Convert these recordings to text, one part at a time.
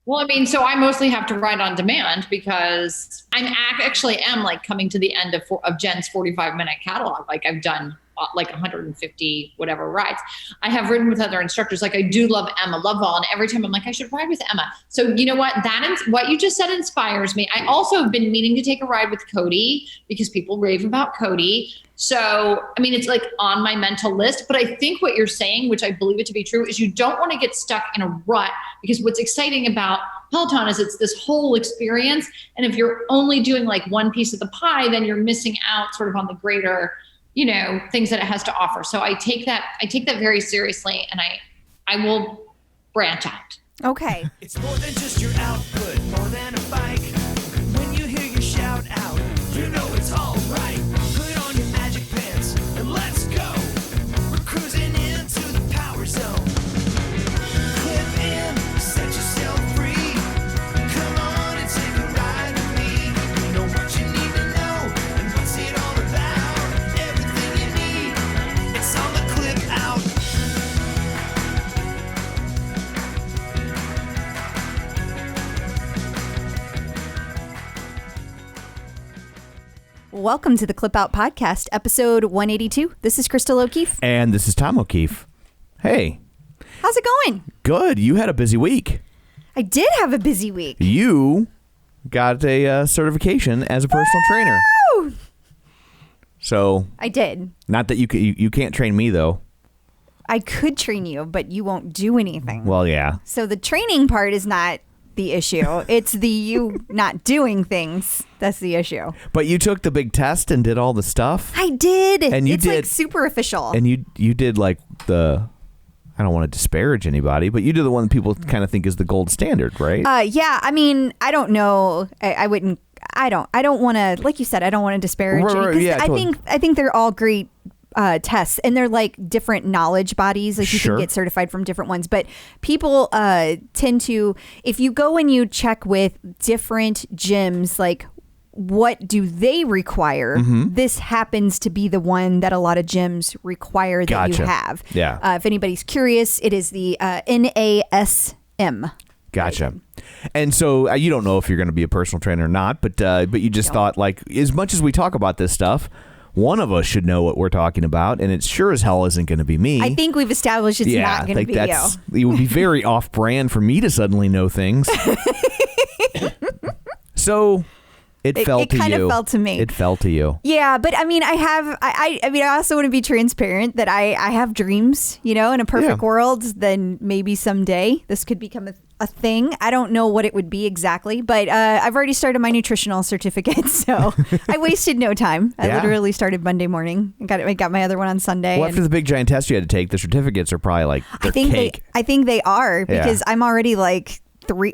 Well, I mean, so I mostly have to ride on demand because I'm actually like coming to the end of Jenn's 45-minute catalog. Like I've done like 150 whatever rides. I have ridden with other instructors. Like I do love Emma Lovell, and every time I'm like, I should ride with Emma. So you know what? What you just said inspires me. I also have been meaning to take a ride with Cody because people rave about Cody. So, I mean, it's like on my mental list, but I think what you're saying, which I believe it to be true, is you don't want to get stuck in a rut, because what's exciting about Peloton is it's this whole experience. And if you're only doing like one piece of the pie, then you're missing out sort of on the greater, things that it has to offer. So I take that very seriously, and I will branch out. Okay. It's more than just your output, more than a bike. When you hear your shout out, you know it's all right. Put on your magic pants and let's go. We're cruising into the power zone. Clip in, set yourself free. Come on and take a ride with me. You know what you need to know and what's it all about. Everything you need, it's on the Clip Out. Welcome to the Clip Out Podcast, episode 182. This is Crystal O'Keefe. And this is Tom O'Keefe. Hey. How's it going? Good. You had a busy week. I did have a busy week. You got a certification as a personal trainer. Woo! So I did. Not that you can't train me, though. I could train you, but you won't do anything. Well, yeah. So the training part is not the issue. It's the you not doing things. That's the issue. But you took the big test and did all the stuff. I did. And you it's did like super official. And you did like I don't want to disparage anybody, but you did the one that people kind of think is the gold standard, right? Yeah. I mean, I don't know. I wouldn't. I don't want to. Like you said, I don't want to disparage. Right, because yeah, I think they're all great tests, and they're like different knowledge bodies. Like you Sure. can get certified from different ones, but people tend to, if you go and you check with different gyms, like what do they require? Mm-hmm. This happens to be the one that a lot of gyms require that Gotcha. you have. Yeah. If anybody's curious, it is the NASM. Gotcha. And so you don't know if you're going to be a personal trainer or not, but you just thought, like, as much as we talk about this stuff, one of us should know what we're talking about, and it sure as hell isn't going to be me. I think we've established it's not going to be you. It would be very off-brand for me to suddenly know things. So it fell to you. It kind of fell to me. It fell to you. Yeah, but I mean, I also want to be transparent that I have dreams, in a perfect world, then maybe someday this could become a thing. I don't know what it would be exactly, but I've already started my nutritional certificate, so I wasted no time. I literally started Monday morning. I got my other one on Sunday. Well, after the big giant test you had to take, the certificates are probably like cake. I think they are, because I'm already like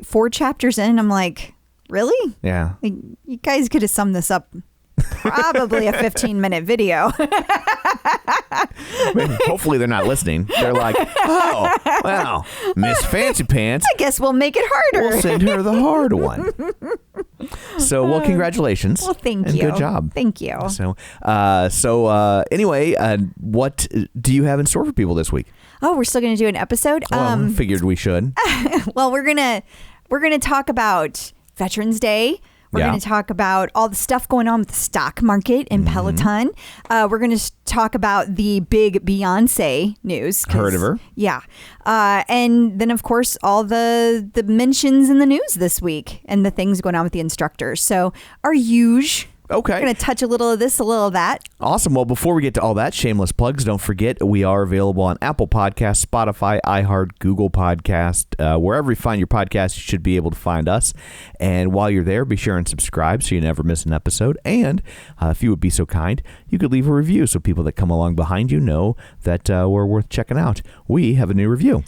4 chapters in. I'm like, really? Yeah. Like, you guys could have summed this up probably a 15-minute video. I mean, hopefully they're not listening. They're like, oh, wow, Miss Fancy Pants. I guess we'll make it harder. We'll send her the hard one. So, well, congratulations. Well, thank and you. Good job. Thank you. Anyway, what do you have in store for people this week? Oh, we're still going to do an episode? Well, figured we should. Well, we're gonna talk about Veterans Day. We're going to talk about all the stuff going on with the stock market in Peloton. We're going to talk about the big Beyoncé news. Heard of her. Yeah. And then, of course, all the mentions in the news this week and the things going on with the instructors. So our huge. Okay. We're going to touch a little of this, a little of that. Awesome. Well, before we get to all that, shameless plugs, don't forget we are available on Apple Podcasts, Spotify, iHeart, Google Podcast. Wherever you find your podcast, you should be able to find us. And while you're there, be sure and subscribe so you never miss an episode. And if you would be so kind, you could leave a review so people that come along behind you know that we're worth checking out. We have a new review.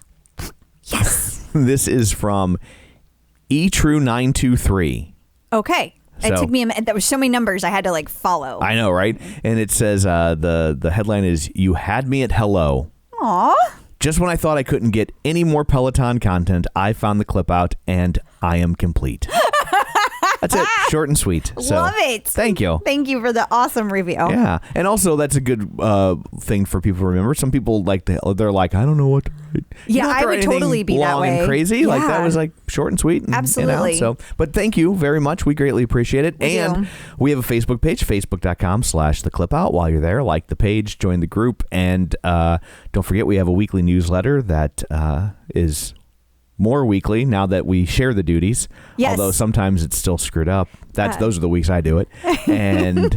Yes. This is from eTrue923. Okay. It took me a minute. There were so many numbers I had to follow. I know, right? And it says the headline is, "You had me at hello." Aw. Just when I thought I couldn't get any more Peloton content, I found the Clip Out, and I am complete. That's it. Short and sweet. So, Love it. Thank you. Thank you for the awesome review. Yeah. And also, that's a good thing for people to remember. Some people, they're like, I don't know what to write. Yeah, I would totally be that way. And crazy. Like, that was like short and sweet. And, Absolutely. But thank you very much. We greatly appreciate it. We have a Facebook page, facebook.com/theclipout. While you're there, like the page, join the group. And don't forget, we have a weekly newsletter that is more weekly now that we share the duties. Yes. Although sometimes it's still screwed up. Those are the weeks I do it. And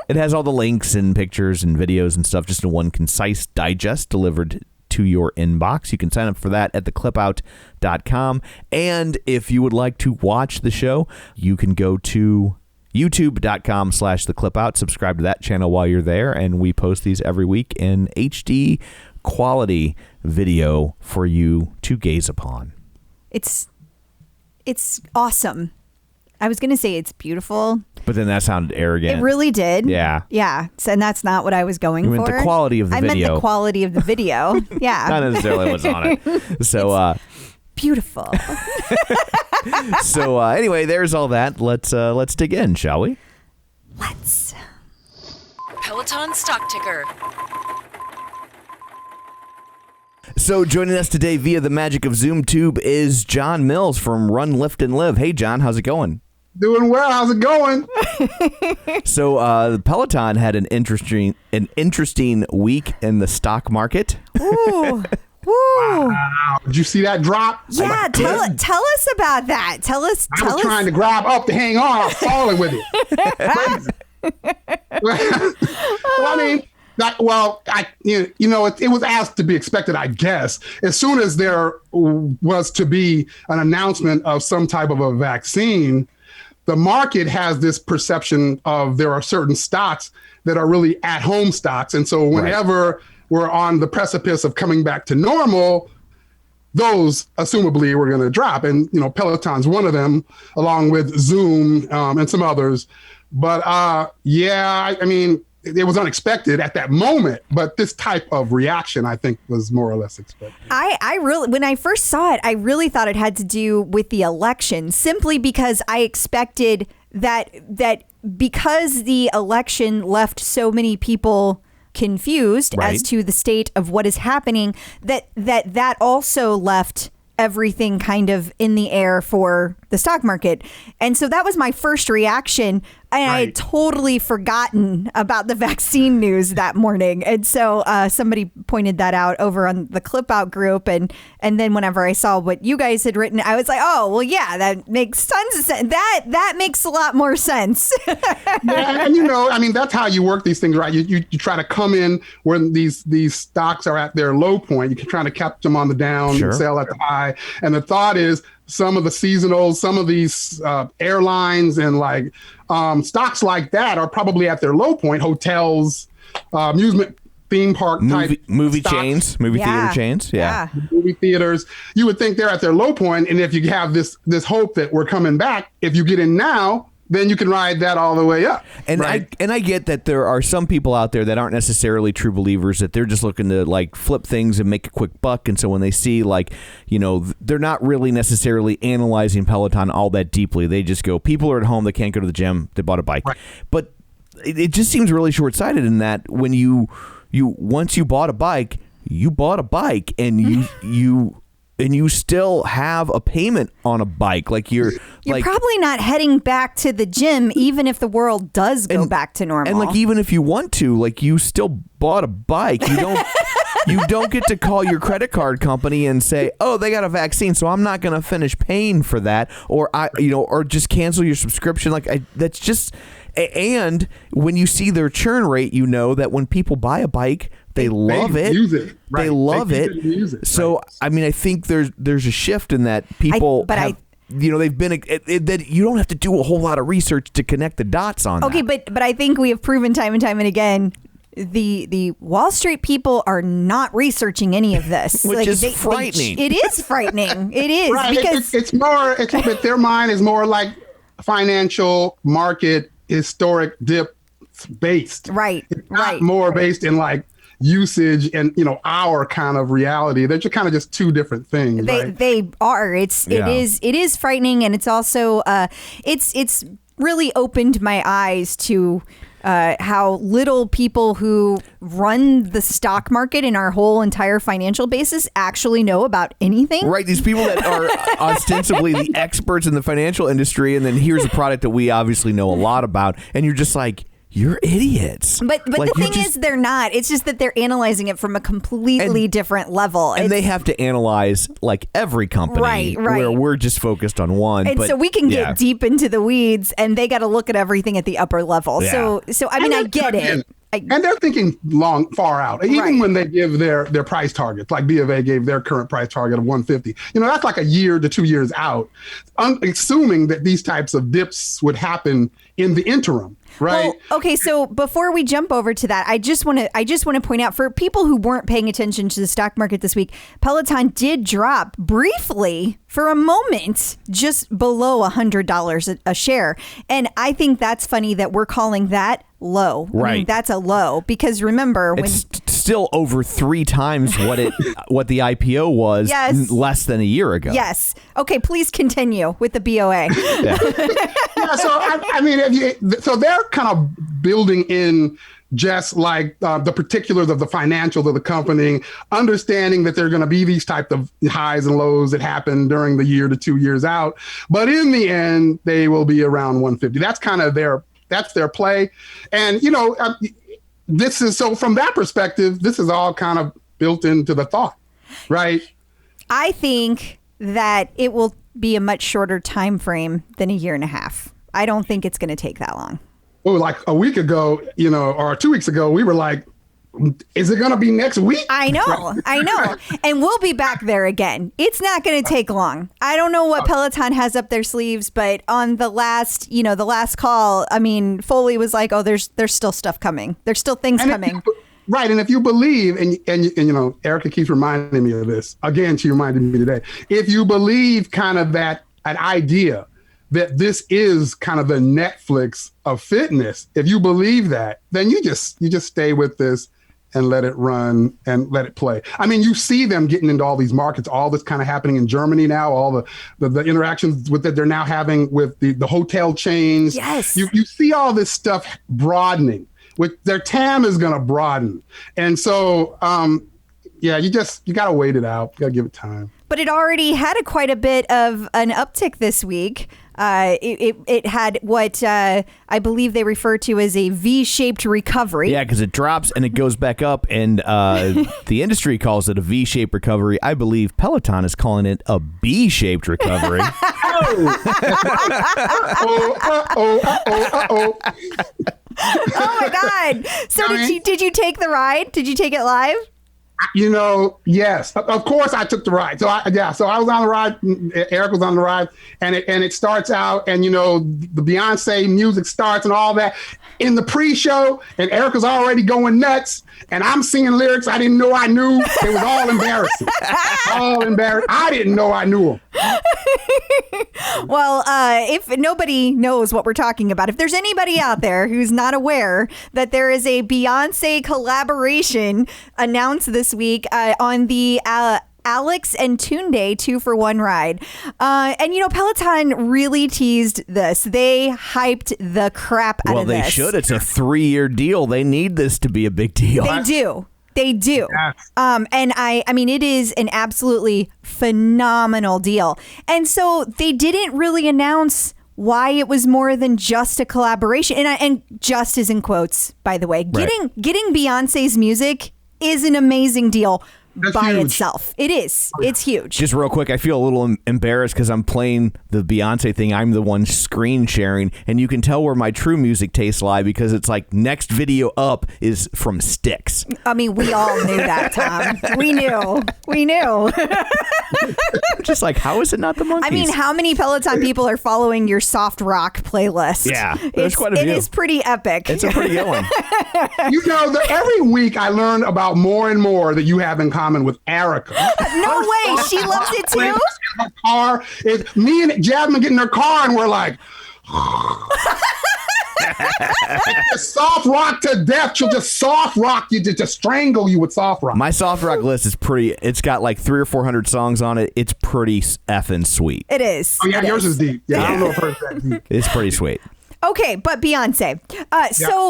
it has all the links and pictures and videos and stuff just in one concise digest delivered to your inbox. You can sign up for that at theclipout.com. And if you would like to watch the show, you can go to youtube.com/theclipout. Subscribe to that channel while you're there. And we post these every week in HD quality video for you to gaze upon. It's awesome. I was going to say it's beautiful. But then that sounded arrogant. It really did. Yeah. Yeah. So, and that's not what I was going for. You meant the quality of the video. I meant the quality of the video. Yeah. Not necessarily what's on it. So, beautiful. So anyway, there's all that. Let's dig in, shall we? Let's. Peloton stock ticker. So joining us today via the magic of ZoomTube is John Mills from Run, Lift, and Live. Hey, John, how's it going? Doing well. How's it going? So Peloton had an interesting week in the stock market. Ooh. Woo. Wow. Did you see that drop? Yeah, tell us about that. Tell us. I was trying to grab up to hang on. I was falling with it. Well, I mean, it was asked to be expected, I guess. As soon as there was to be an announcement of some type of a vaccine, the market has this perception of there are certain stocks that are really at-home stocks. And so whenever we're on the precipice of coming back to normal, those assumably were going to drop. And, Peloton's one of them, along with Zoom and some others. But it was unexpected at that moment, but this type of reaction, I think, was more or less expected. I really, when I first saw it, I really thought it had to do with the election, simply because I expected that because the election left so many people confused as to the state of what is happening, that also left everything kind of in the air for the stock market. And so that was my first reaction. And I had totally forgotten about the vaccine news that morning. And so somebody pointed that out over on the Clip Out group. And then whenever I saw what you guys had written, I was like, oh, well, yeah, that makes tons of sense. That makes a lot more sense. And that's how you work these things, right? You try to come in when these stocks are at their low point. You can try to catch them on the down, sell at the high. And the thought is some of the seasonals, some of these airlines and stocks like that are probably at their low point. Hotels, amusement theme park type movie stocks. Chains, movie theater chains. Yeah. Movie theaters. You would think they're at their low point. And if you have this hope that we're coming back, if you get in now, then you can ride that all the way up. And I get that there are some people out there that aren't necessarily true believers, that they're just looking to flip things and make a quick buck. And so when they see they're not really necessarily analyzing Peloton all that deeply. They just go, people are at home, they can't go to the gym, they bought a bike. Right. But it just seems really short-sighted in that when you once you bought a bike, and you still have a payment on a bike. You're probably not heading back to the gym, even if the world does go back to normal. And even if you want to, you still bought a bike. You don't get to call your credit card company and say, oh, they got a vaccine, so I'm not going to finish paying for that, or just cancel your subscription. That's just. And when you see their churn rate, you know that when people buy a bike, they love it. Use it. Right. They love it. So, I think there's a shift in that people they've been that you don't have to do a whole lot of research to connect the dots on. Okay, that. but I think we have proven time and time and again the Wall Street people are not researching any of this, which is frightening. It is frightening. It is because it's more. Their mind is more like financial market historic dip based. Right. It's not more based in usage and, our kind of reality. They're just kind of just two different things. They are. It is frightening, and it's also it's really opened my eyes to how little people who run the stock market and our whole entire financial basis actually know about anything. Right. These people that are ostensibly the experts in the financial industry, and then here's a product that we obviously know a lot about, and you're just like, you're idiots. But the thing is, they're not. It's just that they're analyzing it from a completely different level. And they have to analyze like every company, right. where we're just focused on one. And so we can get deep into the weeds, and they got to look at everything at the upper level. Yeah. So I mean, I get it. And they're thinking far out. Even when they give their price targets, like B of A gave their current price target of 150. That's like a year to 2 years out, assuming that these types of dips would happen in the interim. Right. Well, okay, so before we jump over to that, I just want to point out for people who weren't paying attention to the stock market this week, Peloton did drop briefly for a moment just below $100 a share. And I think that's funny that we're calling that low. Right. I mean, that's a low because remember when it's still over 3 times what the IPO was less than a year ago. Yes. Okay, please continue with the BOA. Yeah, so I mean, so they're kind of building in just like the particulars of the financials of the company, understanding that there are going to be these type of highs and lows that happen during the year to 2 years out. But in the end, they will be around 150. That's kind of their play. And, this is so from that perspective, this is all kind of built into the thought, right? I think that it will be a much shorter time frame than a year and a half. I don't think it's going to take that long. Well, like a week ago, or 2 weeks ago, we were like, is it going to be next week? I know. And we'll be back there again. It's not going to take long. I don't know what Peloton has up their sleeves, but on the last call, I mean, Foley was like, oh, there's still stuff coming. There's still things coming. Right. And if you believe, and Erica keeps reminding me of this. Again, she reminded me today. If you believe kind of that an idea that this is kind of the Netflix of fitness, if you believe that, then you just stay with this and let it run and let it play. I mean, you see them getting into all these markets, all this kind of happening in Germany now, all the interactions with that they're now having with the hotel chains. Yes. You see all this stuff broadening. With their TAM is going to broaden. And so, you got to wait it out. You got to give it time. But it already had quite a bit of an uptick this week. It had what I believe they refer to as a V-shaped recovery. Yeah, because it drops and it goes back up, and the industry calls it a V-shaped recovery. I believe Peloton is calling it a B-shaped recovery. Oh my God! So did you take the ride? Did you take it live? Yes, of course I took the ride. So I was on the ride. Eric was on the ride, and it starts out, and the Beyonce music starts and all that in the pre-show, and Eric was already going nuts, and I'm singing lyrics I didn't know I knew. It was all embarrassing. All embarrassing. I didn't know I knew them. Well, if nobody knows what we're talking about, if there's anybody out there who's not aware that there is a Beyonce collaboration announced this week on the Alex and Tunde 2-for-1 ride. And Peloton really teased this. They hyped the crap out of this. Well, they should. It's a 3-year deal. They need this to be a big deal. They do. Yes. And I mean, it is an absolutely phenomenal deal. And so they didn't really announce why it was more than just a collaboration. And just is in quotes, by the way. Right. Getting Beyonce's music is an amazing deal. That's by huge. Itself. It is. It's huge. Just real quick, I feel a little embarrassed because I'm playing the Beyonce thing. I'm the one screen sharing, and you can tell where my true music tastes lie because it's like next video up is from Styx. I mean, we all knew that, Tom. We knew. Just like, how is it not the Monkees? I mean, how many Peloton people are following your soft rock playlist? Yeah, there's quite a few. It is pretty epic. It's a pretty good one. Every week I learn about more and more that you have in common with Erica. No way. She loves it too? Her car. It's me and Jasmine get in her car and we're like, Just soft rock to death. She'll just soft rock you, just strangle you with soft rock. My soft rock list is pretty. It's got like 300 or 400 songs on it. It's pretty effing sweet. It is. Oh yeah, yours is deep. Yeah, I don't know if hers is that deep. It's pretty sweet. Okay, but Beyonce.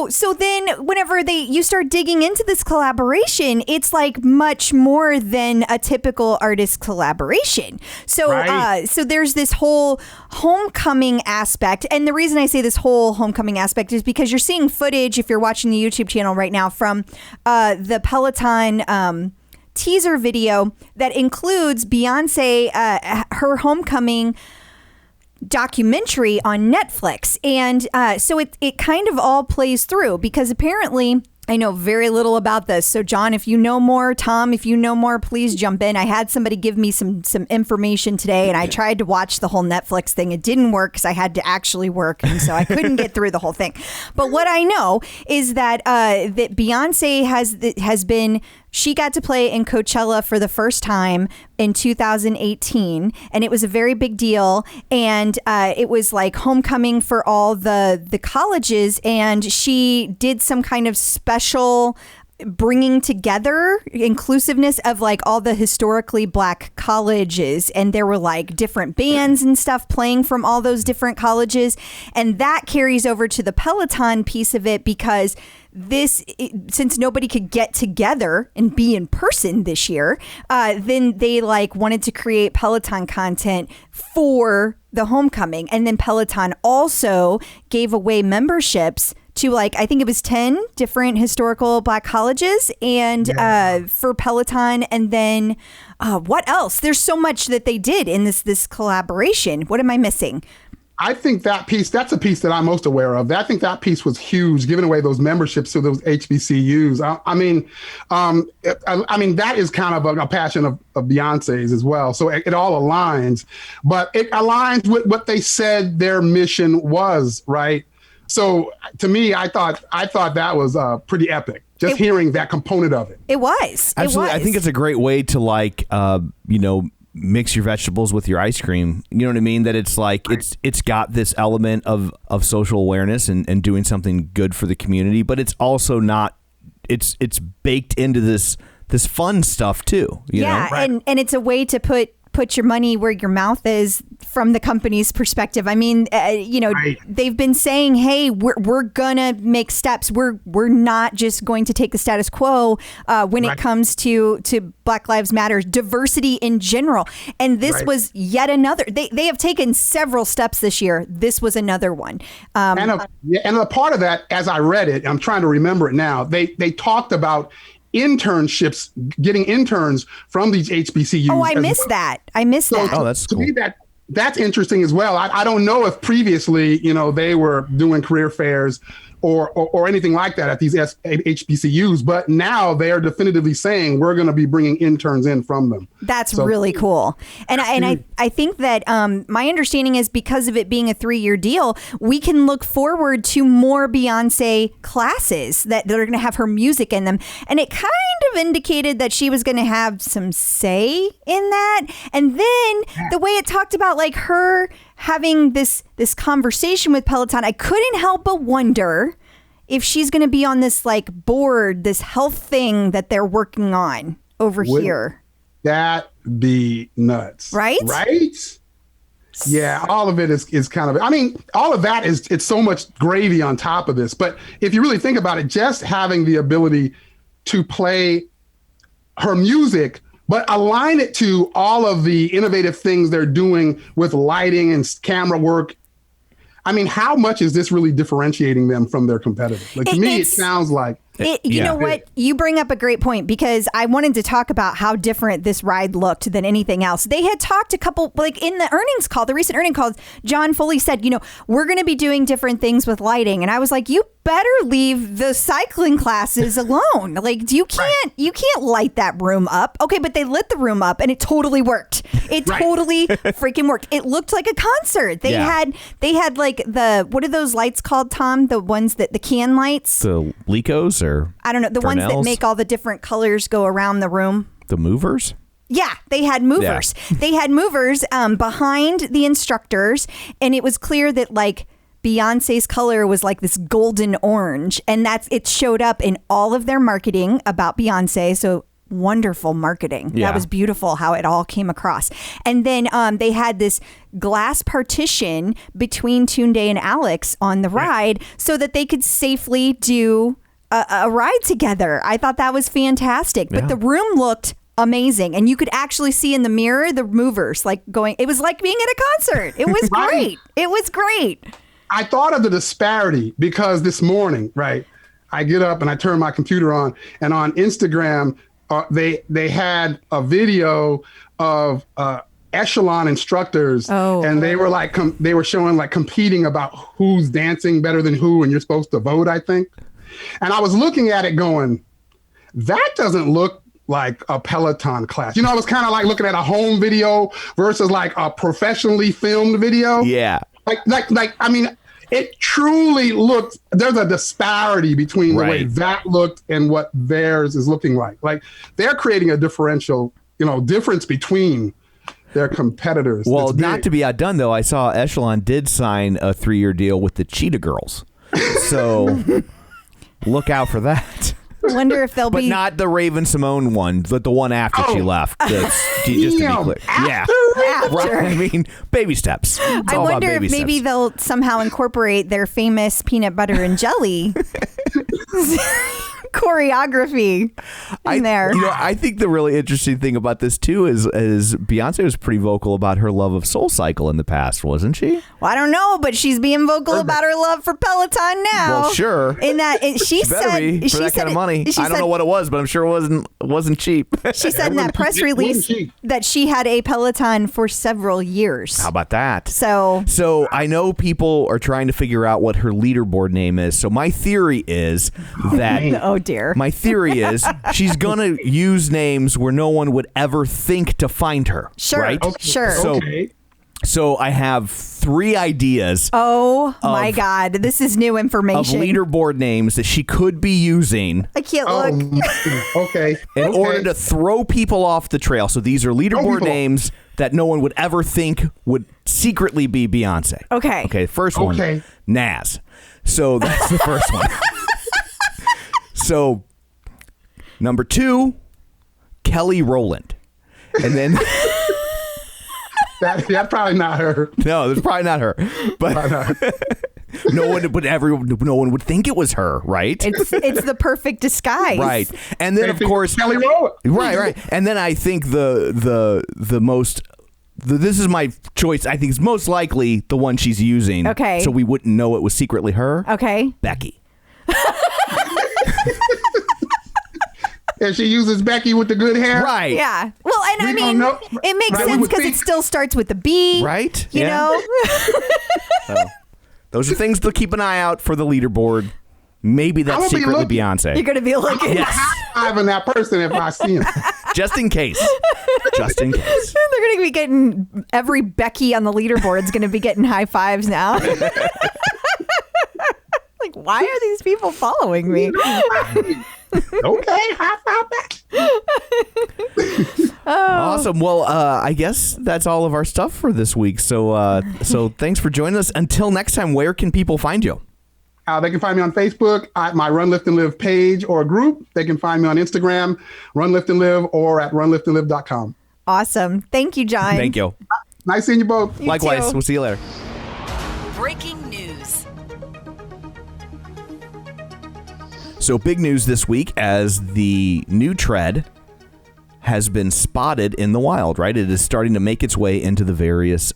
So then whenever you start digging into this collaboration, it's like much more than a typical artist collaboration. So so there's this whole homecoming aspect. And the reason I say this whole homecoming aspect is because you're seeing footage, if you're watching the YouTube channel right now, from the Peloton teaser video that includes Beyonce, her homecoming documentary on Netflix. And so it kind of all plays through, because apparently I know very little about this. So John, if you know more, Tom, if you know more, please jump in. I had somebody give me some information today, and I tried to watch the whole Netflix thing. It didn't work because I had to actually work, and so I couldn't get through the whole thing. But what I know is that that Beyonce has been. She got to play in Coachella for the first time in 2018, and it was a very big deal. And it was like homecoming for all the colleges, and she did some kind of special bringing together inclusiveness of like all the historically Black colleges, and there were like different bands and stuff playing from all those different colleges, and that carries over to the Peloton piece of it, because since nobody could get together and be in person this year, then they like wanted to create Peloton content for the homecoming. And then Peloton also gave away memberships to like, I think it was 10 different historical Black colleges, and for Peloton. And then what else? There's so much that they did in this collaboration. What am I missing? I think that's a piece that I'm most aware of. I think that piece was huge, giving away those memberships to those HBCUs. I mean, that is kind of a passion of Beyonce's as well. So it all aligns, but it aligns with what they said their mission was, right? So to me, I thought that was pretty epic. Just hearing that component of it. It was. Absolutely. I think it's a great way to like, mix your vegetables with your ice cream. You know what I mean? That it's like, it's got this element of social awareness and doing something good for the community, but it's also not, it's baked into this fun stuff too. You know? Right. And it's a way to put your money where your mouth is from the company's perspective. I mean, they've been saying, hey, we're gonna make steps. We're not just going to take the status quo when it comes to Black Lives Matter, diversity in general. And this was yet another. They have taken several steps this year. This was another one. And a part of that, as I read it, I'm trying to remember it now. They talked about internships, getting interns from these HBCUs. Oh, I missed that. Oh, that's cool. To me, that's interesting as well. I don't know if previously, they were doing career fairs or anything like that at these HBCUs, but now they are definitively saying we're going to be bringing interns in from them. That's really cool. And I think that my understanding is because of it being a 3-year deal, we can look forward to more Beyonce classes that are going to have her music in them. And it kind of indicated that she was going to have some say in that. And then the way it talked about like her having this conversation with Peloton, I couldn't help but wonder if she's going to be on this like board, this health thing that they're working on over here. That be nuts. Right? Yeah, all of it is kind of, I mean, all of that it's so much gravy on top of this. But if you really think about it, just having the ability to play her music, but align it to all of the innovative things they're doing with lighting and camera work. I mean, how much is this really differentiating them from their competitors? Like, to me, it sounds like. You know what? You bring up a great point, because I wanted to talk about how different this ride looked than anything else. They had talked a couple, like in the earnings call, the recent earnings call, John Foley said, we're going to be doing different things with lighting. And I was like, you better leave the cycling classes alone. Like, you can't light that room up. Okay, but they lit the room up and it totally worked. It totally freaking worked. It looked like a concert. They had like what are those lights called, Tom? The ones that the can lights? The Lecos or I don't know, the ones that make all the different colors go around the room. The movers? Yeah, they had movers. Yeah. They had movers behind the instructors, and it was clear that like Beyonce's color was like this golden orange, and it showed up in all of their marketing about Beyonce. So wonderful marketing. Yeah. That was beautiful how it all came across. And then they had this glass partition between Tunde and Alex on the ride so that they could safely do a ride together. I thought that was fantastic. But the room looked amazing, and you could actually see in the mirror the movers like going. It was like being at a concert. It was great. It was great. I thought of the disparity because this morning, right, I get up and I turn my computer on, and on Instagram, they had a video of echelon instructors, and they were like they were showing like competing about who's dancing better than who, and you're supposed to vote, I think. And I was looking at it going, that doesn't look like a Peloton class. You know, I was kind of like looking at a home video versus like a professionally filmed video. Yeah. Like, I mean, it truly looks, there's a disparity between the way that looked and what theirs is looking like. Like, they're creating a differential, difference between their competitors. Well, not to be outdone, though, I saw Echelon did sign a 3-year deal with the Cheetah Girls. So look out for that. I wonder if they'll But be not the Raven Simone one, but the one after she left. Just to be clear. Yeah. Right. I mean, baby steps. It's I all about wonder baby if maybe steps. they'll somehow incorporate their famous peanut butter and jelly choreography in there. I think the really interesting thing about this too is Beyonce was pretty vocal about her love of Soul Cycle in the past, wasn't she? Well, I don't know, but she's being vocal about her love for Peloton now. Well, sure. In that she Better said be, for she that said kind of money. I don't know what it was, but I'm sure it wasn't cheap. She said in that press release that she had a Peloton for several years. How about that? So I know people are trying to figure out what her leaderboard name is. So my theory is that oh dear. My theory is she's gonna use names where no one would ever think to find her. Sure. Right? Okay. Sure. So I have 3 ideas. Oh my God. This is new Of information. leaderboard names that she could be using I can't look. Okay. in order to throw people off the trail. So these are leaderboard names that no one would ever think would secretly be Beyonce. Okay. Okay. First one, Naz. So that's the first one. So number 2, Kelly Rowland. And then That's probably not her. no, that's probably not her. But no one would think it was her, right? It's the perfect disguise. Right. And then of course Kelly Rowland. Right. And then I think the most this is my choice. I think it's most likely the one she's using. Okay. So we wouldn't know it was secretly her. Okay. Becky. And she uses Becky with the good hair. Right. Yeah. Well, and I We mean, don't know. it makes Right, we sense would because it think. still starts with the B. Right. You know? Those are things to keep an eye out for the leaderboard. Maybe I that's will be secretly looking. Beyonce. You're going to be looking. Yes. High-fiving that person if I see him. Just in case. Just in case. They're going to be getting every Becky on the leaderboard is going to be getting high fives now. Like, why are these people following me? Okay, high five back. Awesome. Well, I guess that's all of our stuff for this week. So thanks for joining us. Until next time, where can people find you? They can find me on Facebook at my Run, Lift, and Live page or group. They can find me on Instagram, Run, Lift, and Live, or at runliftandlive.com. Awesome. Thank you, John. Thank you. Nice seeing you both. Likewise. too. We'll see you later. Breaking news. So big news this week as the new tread has been spotted in the wild, right? It is starting to make its way into the various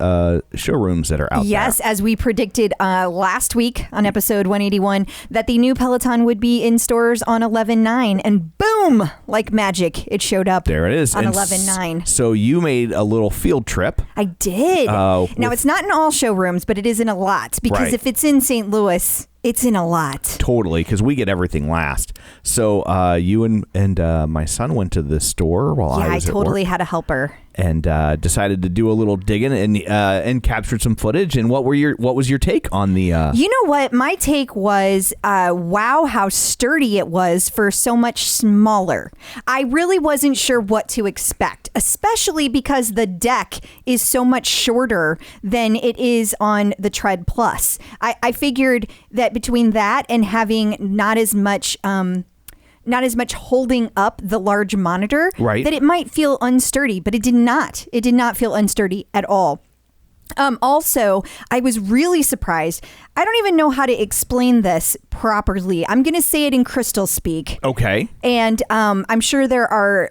showrooms that are out there. Yes, as we predicted last week on episode 181, that the new Peloton would be in stores on 11/9, and boom, like magic, it showed up. There it is. On And 11/9. So you made a little field trip. I did. Now, it's not in all showrooms, but it is in a lot, because Right. if it's in St. Louis, it's in a lot. Totally, because we get everything last. So you and my son went to this store while I was I at totally work. had a helper. and decided to do a little digging and captured some footage. And what was your take on the? You know what? My take was, wow, how sturdy it was for so much smaller. I really wasn't sure what to expect, especially because the deck is so much shorter than it is on the Tread Plus. I figured that between that and having not as much holding up the large monitor, right, that it might feel unsturdy, but it did not. It did not feel unsturdy at all. Also, I was really surprised. I don't even know how to explain this properly. I'm going to say it in crystal speak. Okay. And I'm sure there are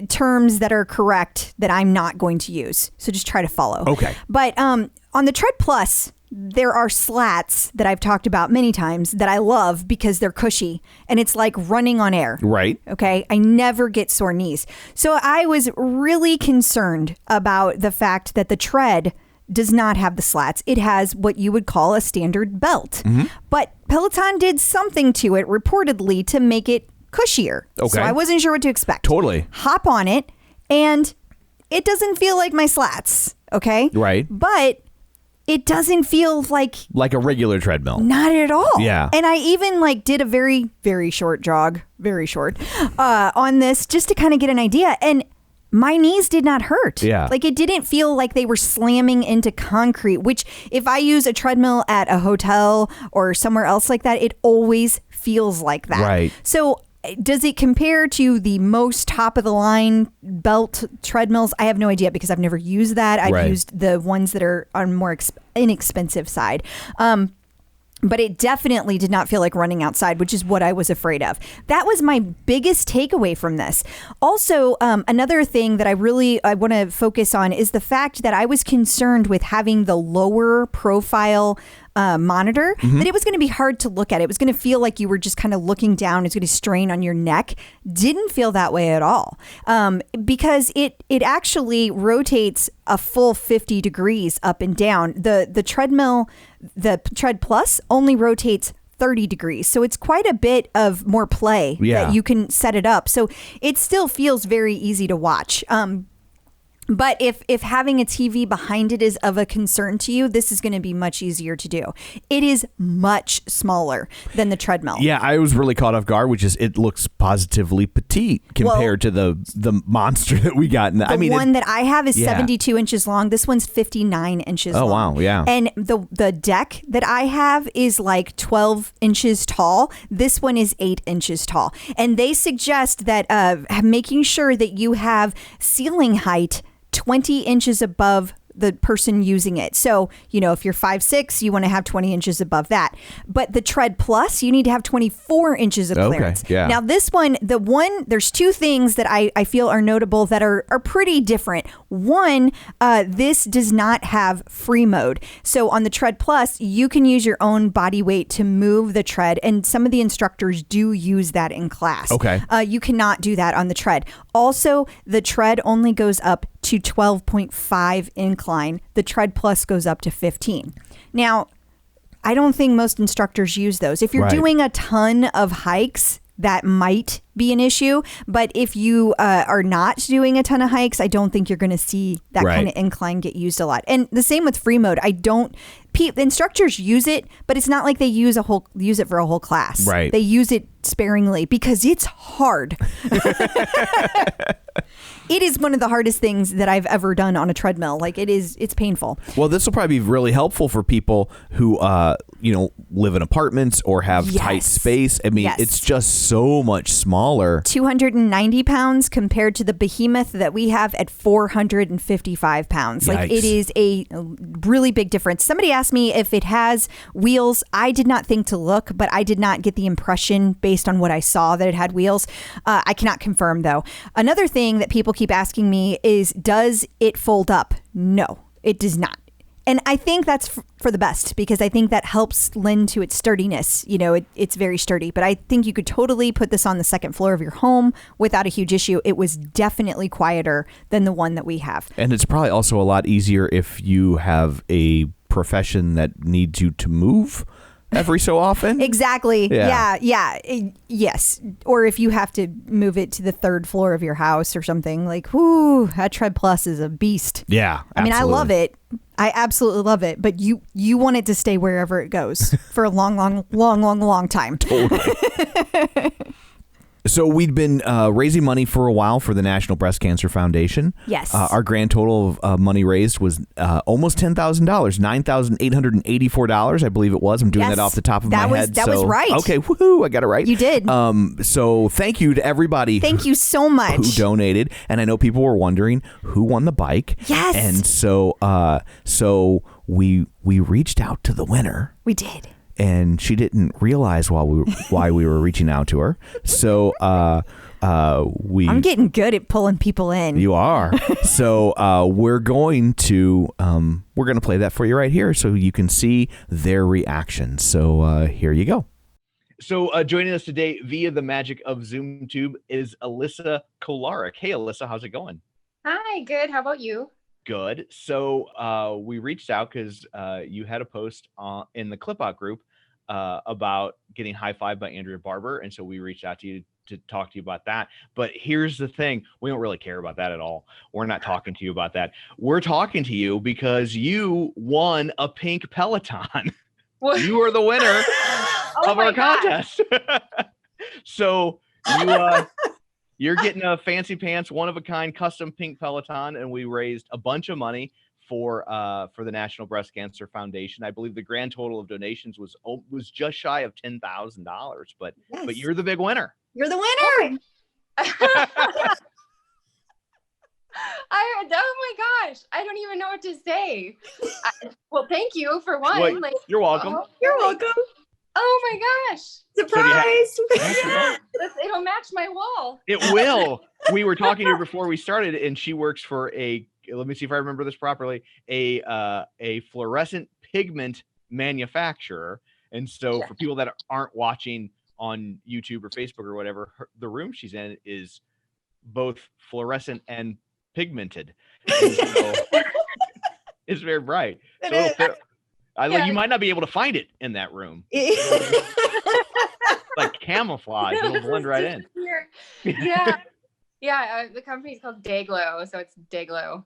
terms that are correct that I'm not going to use. So just try to follow. Okay. But on the Tread Plus, there are slats that I've talked about many times that I love because they're cushy and it's like running on air. Right. Okay. I never get sore knees. So I was really concerned about the fact that the Tread does not have the slats. It has what you would call a standard belt. Mm-hmm. But Peloton did something to it reportedly to make it cushier. Okay. So I wasn't sure what to expect. Totally. Hop on it and it doesn't feel like my slats. Okay. Right. But it doesn't feel like a regular treadmill. Not at all. Yeah. And I even did a very, very short jog, very short, on this just to kind of get an idea. And my knees did not hurt. Yeah. It didn't feel like they were slamming into concrete, which if I use a treadmill at a hotel or somewhere else like that, it always feels like that. Right. So does it compare to the most top of the line belt treadmills? I have no idea because I've never used that. I've used the ones that are on more inexpensive side. But it definitely did not feel like running outside, which is what I was afraid of. That was my biggest takeaway from this. Also, another thing that I want to focus on is the fact that I was concerned with having the lower profile monitor, that it was going to be hard to look at. It was going to feel like you were just kind of looking down. It's going to strain on your neck. Didn't feel that way at all, because it actually rotates a full 50 degrees up and down. The treadmill, the Tread Plus, only rotates 30 degrees. So it's quite a bit of more play that you can set it up. So it still feels very easy to watch. But if having a TV behind it is of a concern to you, this is going to be much easier to do. It is much smaller than the treadmill. Yeah, I was really caught off guard, which is it looks positively petite compared to the monster that we got. The one that I have is 72 inches long. This one's 59 inches long. Oh, wow, yeah. And the deck that I have is 12 inches tall. This one is 8 inches tall. And they suggest that making sure that you have ceiling height 20 inches above the person using it. So, if you're 5'6", you want to have 20 inches above that. But the Tread Plus, you need to have 24 inches of clearance. Okay, yeah. Now this one, there's two things that I feel are notable that are pretty different. One, this does not have free mode. So on the Tread Plus, you can use your own body weight to move the tread. And some of the instructors do use that in class. Okay. You cannot do that on the Tread. Also, the Tread only goes up to 12.5 incline. The Tread Plus goes up to 15. Now, I don't think most instructors use those. If you're doing a ton of hikes, that might be an issue. But if you are not doing a ton of hikes, I don't think you're going to see that kind of incline get used a lot. And the same with free mode. Instructors use it, but it's not like they use it for a whole class. Right. They use it sparingly because it's hard. It is one of the hardest things that I've ever done on a treadmill. It's painful. Well, this will probably be really helpful for people who, live in apartments or have tight space. I mean, it's just so much smaller. 290 pounds compared to the behemoth that we have at 455 pounds. Yikes. It is a really big difference. Somebody asked me if it has wheels. I did not think to look, but I did not get the impression based on what I saw that it had wheels. I cannot confirm though. Another thing that people keep asking me is, does it fold up? No, it does not. And I think that's for the best because I think that helps lend to its sturdiness. It's very sturdy, but I think you could totally put this on the second floor of your home without a huge issue. It was definitely quieter than the one that we have. And it's probably also a lot easier if you have a profession that needs you to move. every so often. Exactly. Yeah. Yes. Or if you have to move it to the third floor of your house or something, like, whoo, that Tread Plus is a beast. Yeah. I mean, I love it. I absolutely love it. But you want it to stay wherever it goes for a long time. Totally. So we'd been raising money for a while for the National Breast Cancer Foundation. Yes. Our grand total of money raised was almost $10,000, $9,884, I believe it was. I'm doing that off the top of my head. That was right. Okay, woohoo, I got it right. You did. So thank you to everybody. Thank you so much. Who donated. And I know people were wondering who won the bike. Yes. And so we reached out to the winner. We did. And she didn't realize why we were reaching out to her. So I'm getting good at pulling people in. You are. So we're going to play that for you right here, so you can see their reaction. So here you go. So joining us today via the magic of ZoomTube is Alyssa Kolarik. Hey, Alyssa, how's it going? Hi, good. How about you? Good. So we reached out because you had a post in the Clip-Out group about getting high-fived by Andrea Barber, and so we reached out to you to talk to you about that. But here's the thing. We don't really care about that at all. We're not talking to you about that. We're talking to you because you won a pink Peloton. What? You are the winner of our contest. So you're getting a fancy pants, one-of-a-kind custom pink Peloton, and we raised a bunch of money for the National Breast Cancer Foundation. I believe the grand total of donations was just shy of $10,000. But you're the big winner. You're the winner. Oh my gosh, I don't even know what to say. Well, thank you for one. Well, you're welcome. You're welcome. Oh my gosh. Surprise. It'll match my wall. It will. We were talking to her before we started, and she works for let me see if I remember this properly, a fluorescent pigment manufacturer. And so for people that aren't watching on YouTube or Facebook or whatever, the room she's in is both fluorescent and pigmented. And so it's very bright. You might not be able to find it in that room. Like camouflage, it'll blend right in. Yeah, the company's called Dayglow, so it's Dayglow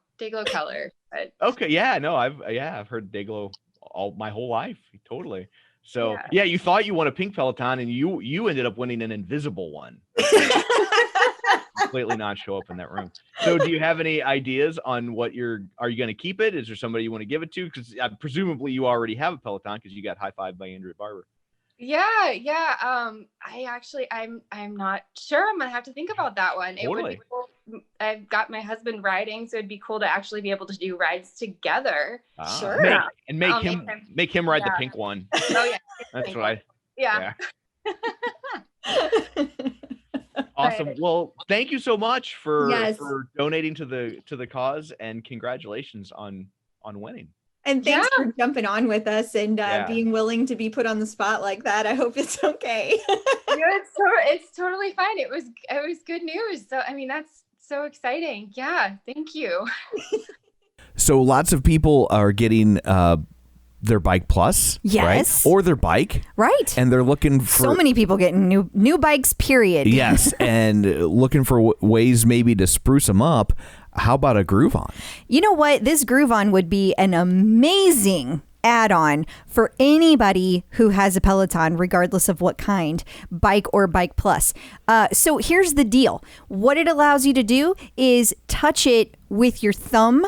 color. But... Okay, yeah, no, I've heard Dayglow my whole life, totally. So yeah, you thought you won a pink Peloton, and you ended up winning an invisible one. Completely not show up in that room. So do you have any ideas on are you going to keep it? Is there somebody you want to give it to? Because presumably you already have a Peloton because you got high-fived by Andrea Barber. I'm not sure. I'm gonna have to think about that one. It would be cool. I've got my husband riding, so it'd be cool to actually be able to do rides together. Sure. Make him ride the pink one. Oh yeah. That's what Yeah. Awesome. Well, thank you so much for donating to the cause, and congratulations on winning. And thanks for jumping on with us and being willing to be put on the spot like that. I hope it's okay. It's totally fine. It was good news. So, I mean, that's so exciting. Yeah. Thank you. So lots of people are getting their Bike Plus, right? Or their bike. Right. And they're looking for... So many people getting new bikes, period. Yes. And looking for ways maybe to spruce them up. How about a GrooveOn? You know what? This GrooveOn would be an amazing add-on for anybody who has a Peloton, regardless of what kind, bike or Bike Plus. So here's the deal. What it allows you to do is touch it with your thumb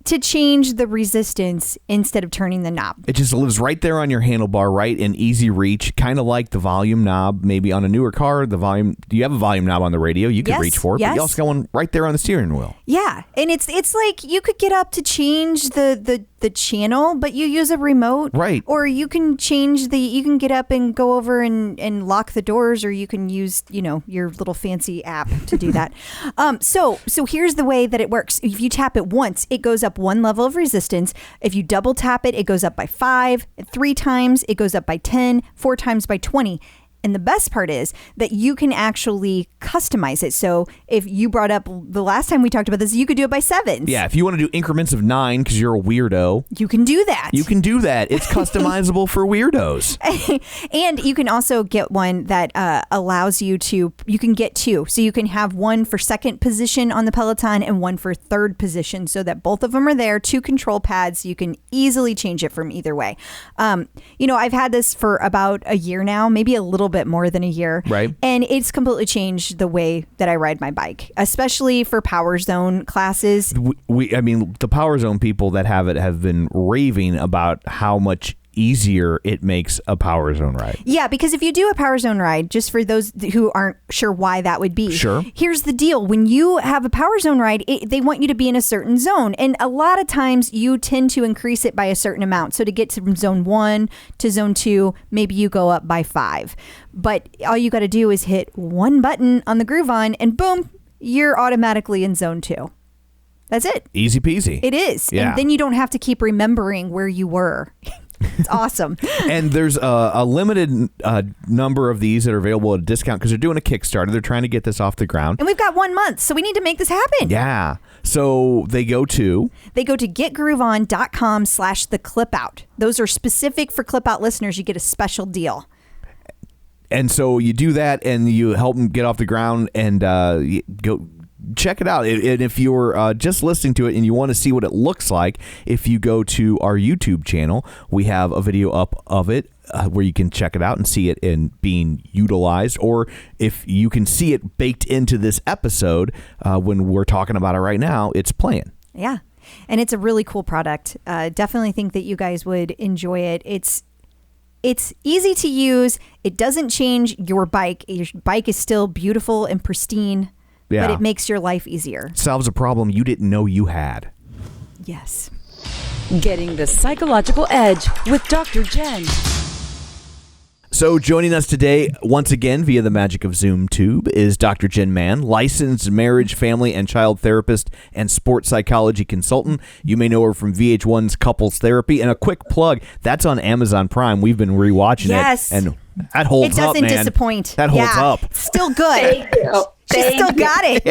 to change the resistance instead of turning the knob. It just lives right there on your handlebar, right in easy reach, kind of like the volume knob. Maybe on a newer car, you have a volume knob on the radio, you can reach for it, but you also got one right there on the steering wheel. Yeah, and it's like you could get up to change the channel, but you use a remote. Right. Or you can you can get up and go over and lock the doors, or you can use, your little fancy app to do that. So here's the way that it works. If you tap it once, it goes up one level of resistance. If you double tap it, it goes up by 5. 3 times, it goes up by 10. 4 times by 20. And the best part is that you can actually customize it. So if you brought up the last time we talked about this, you could do it by 7s. Yeah, if you want to do increments of 9 because you're a weirdo, you can do that. You can do that. It's customizable for weirdos. And you can also get one that allows you can get 2. So you can have one for second position on the Peloton and one for third position so that both of them are there, 2 control pads. You can easily change it from either way. I've had this for about a year now, maybe a little bit more than a year. Right. And it's completely changed the way that I ride my bike, especially for Power Zone classes. The Power Zone people that have it have been raving about how much easier it makes a Power Zone ride. Yeah, because if you do a Power Zone ride, just for those who aren't sure why that would be, sure. Here's the deal. When you have a Power Zone ride, they want you to be in a certain zone. And a lot of times you tend to increase it by a certain amount. So to get from zone 1 to zone 2, maybe you go up by 5. But all you got to do is hit one button on the GrooveOn and boom, you're automatically in zone 2. That's it. Easy peasy. It is. Yeah. And then you don't have to keep remembering where you were. It's awesome. And there's a limited number of these that are available at a discount because they're doing a Kickstarter. They're trying to get this off the ground. And we've got 1 month, so we need to make this happen. Yeah. So they go to getgrooveon.com/theclipout. Those are specific for Clip Out listeners. You get a special deal. And so you do that and you help them get off the ground and go check it out. And if you're just listening to it and you want to see what it looks like, if you go to our YouTube channel, we have a video up of it where you can check it out and see it in being utilized. Or if you can see it baked into this episode when we're talking about it right now, it's playing. Yeah. And it's a really cool product. Definitely think that you guys would enjoy it. It's easy to use. It doesn't change your bike. Your bike is still beautiful and pristine. Yeah. But it makes your life easier. Solves a problem you didn't know you had. Yes. Getting the psychological edge with Dr. Jenn. So joining us today, once again, via the magic of Zoom Tube, is Dr. Jenn Mann, licensed marriage, family, and child therapist and sports psychology consultant. You may know her from VH1's Couples Therapy. And a quick plug, that's on Amazon Prime. We've been rewatching it. And that holds up, man. It doesn't disappoint. That holds up. It's still good. Thank you. She still got it.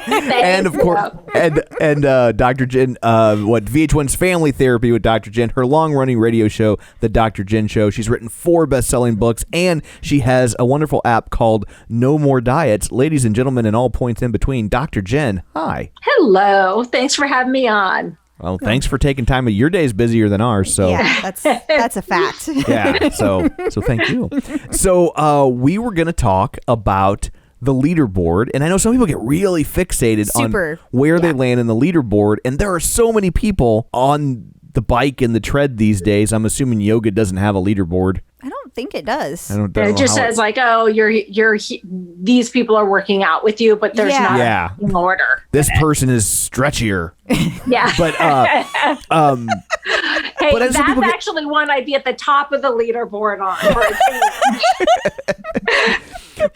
And of course, and Dr. Jenn, VH1's Family Therapy with Dr. Jenn, her long-running radio show, The Dr. Jenn Show. She's written 4 best-selling books, and she has a wonderful app called No More Diets. Ladies and gentlemen, and all points in between, Dr. Jenn, hi. Hello. Thanks for having me on. Well, thanks for taking time. Your day's busier than ours, so yeah, that's a fact. Yeah, so thank you. So we were going to talk about the leaderboard, and I know some people get really fixated on where they land in the leaderboard, and there are so many people on the bike and the tread these days. I'm assuming yoga doesn't have a leaderboard. I don't think it does. It just says like, oh, these people are working out with you, but there's not an order. This person is stretchier. Yeah. But hey, that's actually one I'd be at the top of the leaderboard on.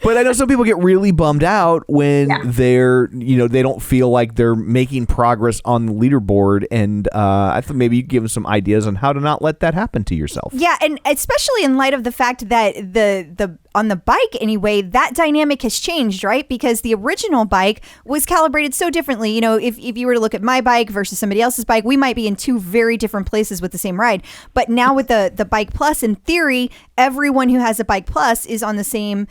But I know some people get really bummed out when they're, they don't feel like they're making progress on the leaderboard. And I thought maybe you could give them some ideas on how to not let that happen to yourself. Yeah, and especially in light of the fact that the on the bike anyway, that dynamic has changed, right? Because the original bike was calibrated so differently. If you were to look at my bike versus somebody else's bike, we might be in 2 very different places with the same ride. But now with the Bike Plus, in theory, everyone who has a Bike Plus is on the same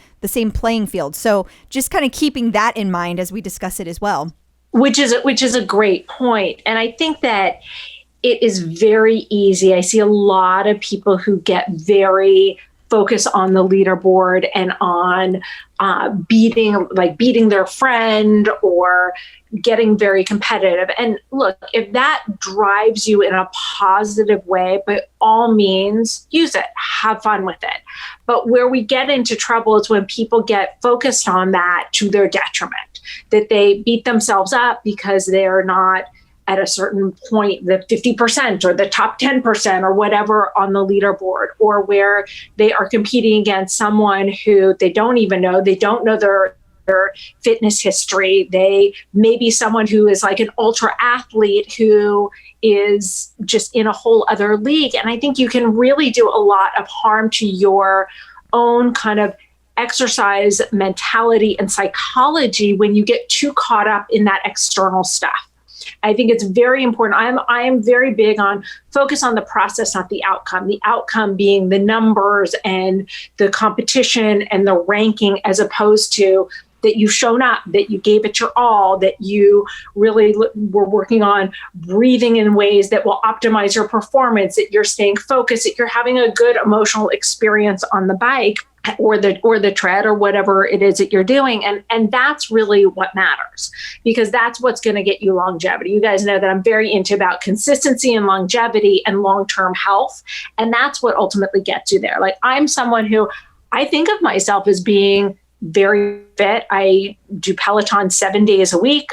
playing field. So just kind of keeping that in mind as we discuss it as well. Which is a great point. And I think that it is very easy. I see a lot of people who get very focused on the leaderboard and on beating their friend or getting very competitive. And look, if that drives you in a positive way, by all means, use it, have fun with it. But where we get into trouble is when people get focused on that to their detriment, that they beat themselves up because they're not at a certain point, the 50% or the top 10% or whatever on the leaderboard, or where they are competing against someone who they don't even know. They don't know their fitness history. They may be someone who is like an ultra athlete who is just in a whole other league. And I think you can really do a lot of harm to your own kind of exercise mentality and psychology when you get too caught up in that external stuff. I think it's very important. I am very big on focus on the process, not the outcome. The outcome being the numbers and the competition and the ranking, as opposed to that you've shown up, that you gave it your all, that you really were working on breathing in ways that will optimize your performance, that you're staying focused, that you're having a good emotional experience on the bike or the tread or whatever it is that you're doing. And that's really what matters, because that's what's going to get you longevity. You guys know that I'm very into about consistency and longevity and long-term health. And that's what ultimately gets you there. Like, I'm someone who I think of myself as being very fit. I do Peloton 7 days a week.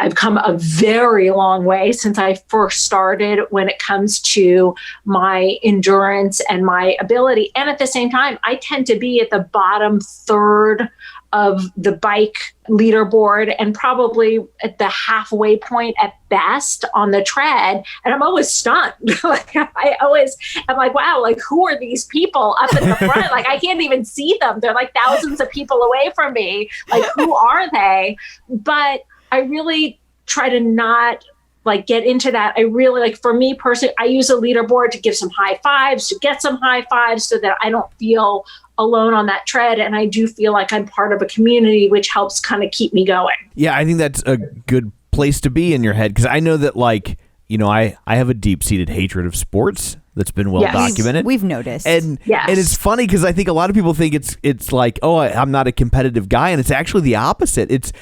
I've come a very long way since I first started when it comes to my endurance and my ability. And at the same time, I tend to be at the bottom third of the bike leaderboard and probably at the halfway point at best on the tread. And I'm always stunned. I'm like, wow, like, who are these people up in the front? Like, I can't even see them. They're like thousands of people away from me. Like, who are they? But I really try to not like get into that. I really, like, for me personally, I use a leaderboard to give some high fives, to get some high fives so that I don't feel alone on that tread. And I do feel like I'm part of a community, which helps kind of keep me going. Yeah, I think that's a good place to be in your head, because I know that, like, you know, I have a deep-seated hatred of sports that's been well documented. We've noticed. And it's funny because I think a lot of people think it's like, oh, I'm not a competitive guy, and it's actually the opposite.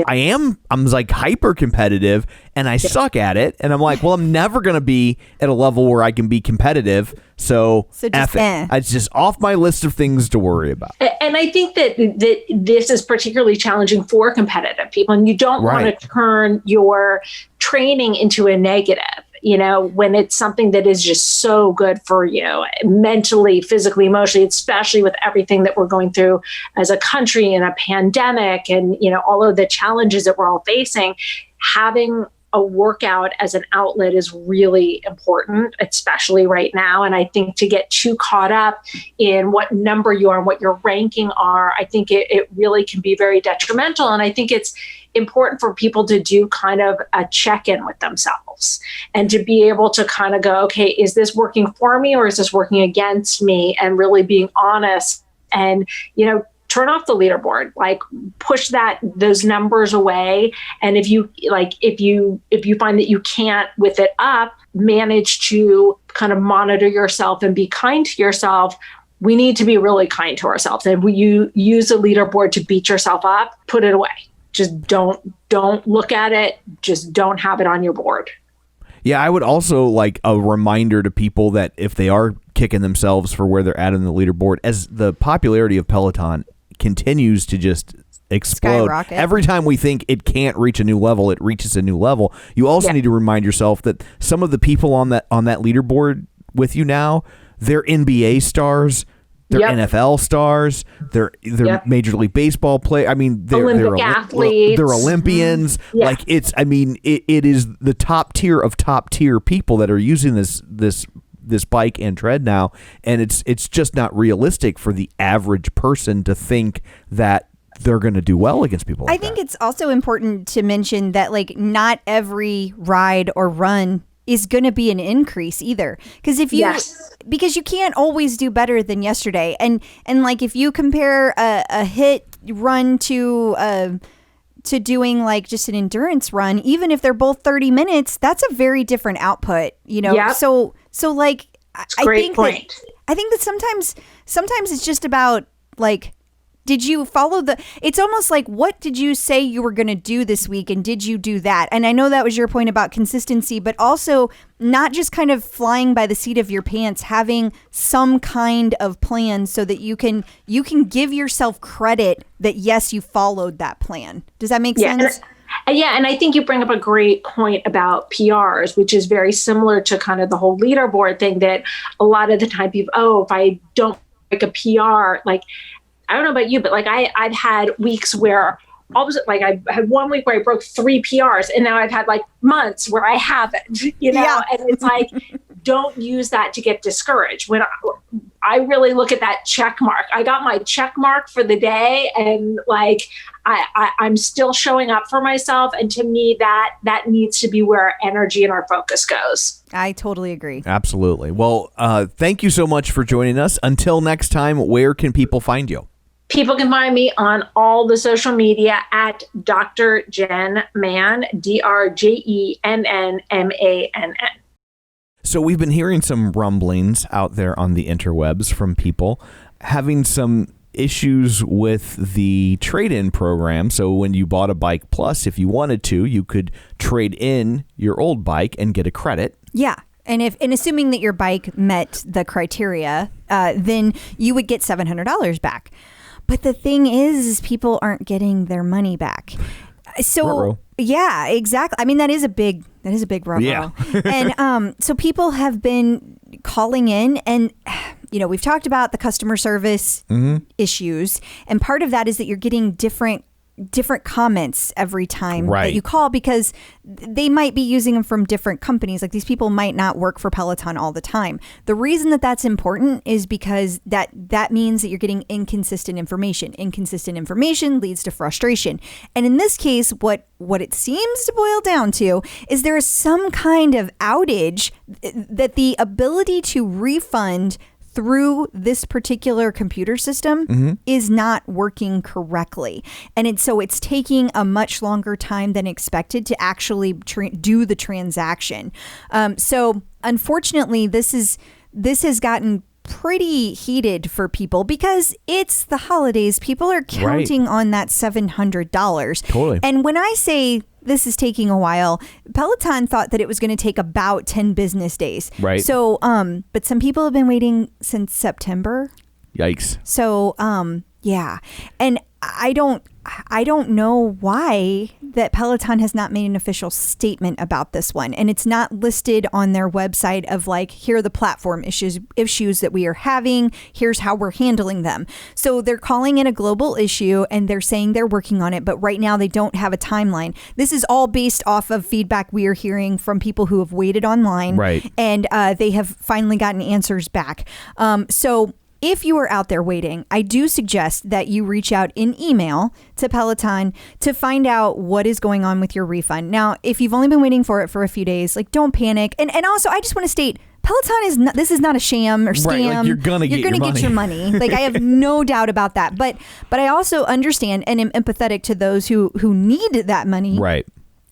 I'm like hyper competitive, and I suck at it, and I'm like, well, I'm never going to be at a level where I can be competitive, so F it. It's just off my list of things to worry about. And I think that this is particularly challenging for competitive people, and you don't want to turn your training into a negative. You know, when it's something that is just so good for you mentally, physically, emotionally, especially with everything that we're going through as a country in a pandemic and, you know, all of the challenges that we're all facing, having a workout as an outlet is really important, especially right now. And I think to get too caught up in what number you are and what your ranking are, I think it really can be very detrimental. And I think it's important for people to do kind of a check-in with themselves and to be able to kind of go, okay, is this working for me or is this working against me? And really being honest and, you know, turn off the leaderboard, like push those numbers away. And if you find that you can't with it up, manage to kind of monitor yourself and be kind to yourself. We need to be really kind to ourselves. And when you use a leaderboard to beat yourself up, put it away. Just don't look at it. Just don't have it on your board. Yeah, I would also like a reminder to people that if they are kicking themselves for where they're at in the leaderboard, as the popularity of Peloton continues to just explode. Skyrocket. Every time we think it can't reach a new level, it reaches a new level. You also need to remind yourself that some of the people on that leaderboard with you now, they're NBA stars. They're NFL stars. They're Major League Baseball players. I mean, they're athletes. They're Olympians. Yeah. Like it is the top tier of top tier people that are using this bike and tread now, and it's just not realistic for the average person to think that they're going to do well against people like I think it's also important to mention that, like, not every ride or run is going to be an increase either. Because because you can't always do better than yesterday. And like, if you compare a hit run to doing like just an endurance run, even if they're both 30 minutes, that's a very different output, you know? Yeah. So like, I think that sometimes it's just about like, did you follow it's almost like, what did you say you were going to do this week? And did you do that? And I know that was your point about consistency, but also not just kind of flying by the seat of your pants, having some kind of plan so that you can give yourself credit that, yes, you followed that plan. Does that make sense? And I think you bring up a great point about PRs, which is very similar to kind of the whole leaderboard thing, that a lot of the time people, if I don't make a PR, like, I don't know about you, but like I've had weeks where I had 1 week where I broke 3 PRs, and now I've had like months where I haven't, you know, and it's like, don't use that to get discouraged. When I really look at that check mark. I got my check mark for the day, and like I'm still showing up for myself. And to me, that needs to be where our energy and our focus goes. I totally agree. Absolutely. Well, thank you so much for joining us. Until next time, where can people find you? People can find me on all the social media at Dr. Jenn Mann, DrJennMann. So we've been hearing some rumblings out there on the interwebs from people having some issues with the trade-in program. So when you bought a Bike Plus, if you wanted to, you could trade in your old bike and get a credit. Yeah. And assuming that your bike met the criteria, then you would get $700 back. But the thing is people aren't getting their money back. So ruh-roh. Yeah, exactly. I mean, that is a big ruh-roh. Yeah. And so people have been calling in, and we've talked about the customer service issues, and part of that is that you're getting different comments every time that you call, because they might be using them from different companies. Like, these people might not work for Peloton all the time. The reason that that's important is because that means that you're getting inconsistent information. Inconsistent information leads to frustration. And in this case, what it seems to boil down to is there is some kind of outage that the ability to refund through this particular computer system is not working correctly. And it's taking a much longer time than expected to actually do the transaction. So unfortunately, this has gotten pretty heated for people because it's the holidays. People are counting on that $700. Totally. And when I say this is taking a while, Peloton thought that it was going to take about 10 business days. Right. So, but some people have been waiting since September. Yikes. So, yeah. And I don't know why that Peloton has not made an official statement about this one. And it's not listed on their website of like, here are the platform issues that we are having. Here's how we're handling them. So they're calling it a global issue and they're saying they're working on it. But right now they don't have a timeline. This is all based off of feedback we are hearing from people who have waited online. Right. And they have finally gotten answers back. So if you are out there waiting, I do suggest that you reach out in email to Peloton to find out what is going on with your refund. Now, if you've only been waiting for it for a few days, like, don't panic. And also, I just want to state, Peloton this is not a sham or scam. Right, like you're gonna get your money. Like, I have no doubt about that. But I also understand and am empathetic to those who need that money. Right.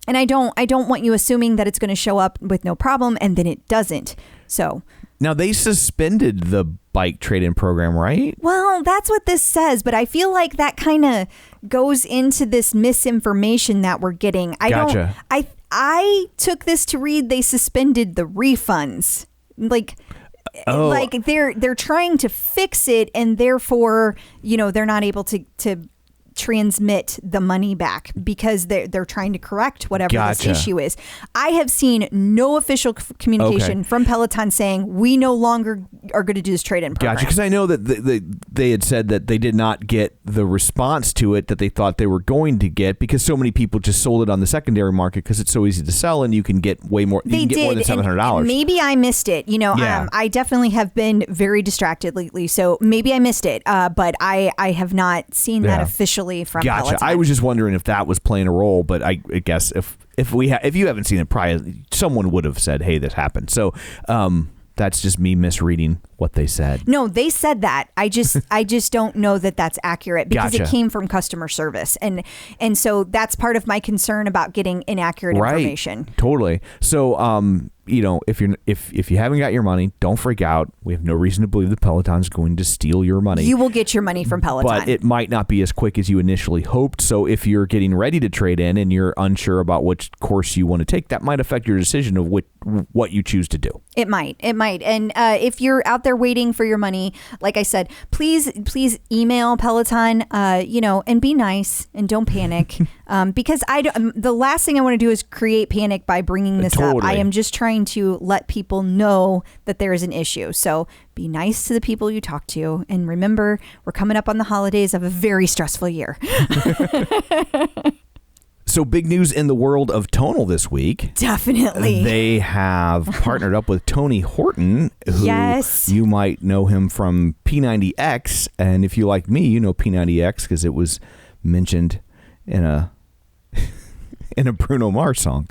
And I don't want you assuming that it's going to show up with no problem and then it doesn't. So now they suspended the bike trade-in program, right? Well, that's what this says, but I feel like that kind of goes into this misinformation that we're getting. Gotcha. I took this to read they suspended the refunds. Like they're trying to fix it, and therefore, they're not able to transmit the money back because they're trying to correct whatever this issue is. I have seen no official communication from Peloton saying we no longer are going to do this trade-in program. Gotcha, because I know that they had said that they did not get the response to it that they thought they were going to get because so many people just sold it on the secondary market because it's so easy to sell and you can get way more. You can get more than $700. Maybe I missed it. I definitely have been very distracted lately, so maybe I missed it. But I have not seen that officially from Peloton. I was just wondering if that was playing a role, but I guess if you haven't seen it prior, someone would have said, "Hey, this happened." So that's just me misreading what they said. No, they said that. I just don't know that that's accurate because it came from customer service, and so that's part of my concern about getting inaccurate information. Totally. So if you haven't got your money, don't freak out. We have no reason to believe that Peloton's going to steal your money. You will get your money from Peloton. But it might not be as quick as you initially hoped. So if you're getting ready to trade in and you're unsure about which course you want to take, that might affect your decision of what you choose to do. It might. And if you're out there waiting for your money, like I said, please email Peloton, and be nice and don't panic. Because the last thing I want to do is create panic by bringing this up. I am just trying to let people know that there is an issue. So be nice to the people you talk to. And remember, we're coming up on the holidays of a very stressful year. So big news in the world of Tonal this week. Definitely. They have partnered up with Tony Horton, who Yes. you might know him from P90X. And if you like me, you know P90X because it was mentioned in a Bruno Mars song.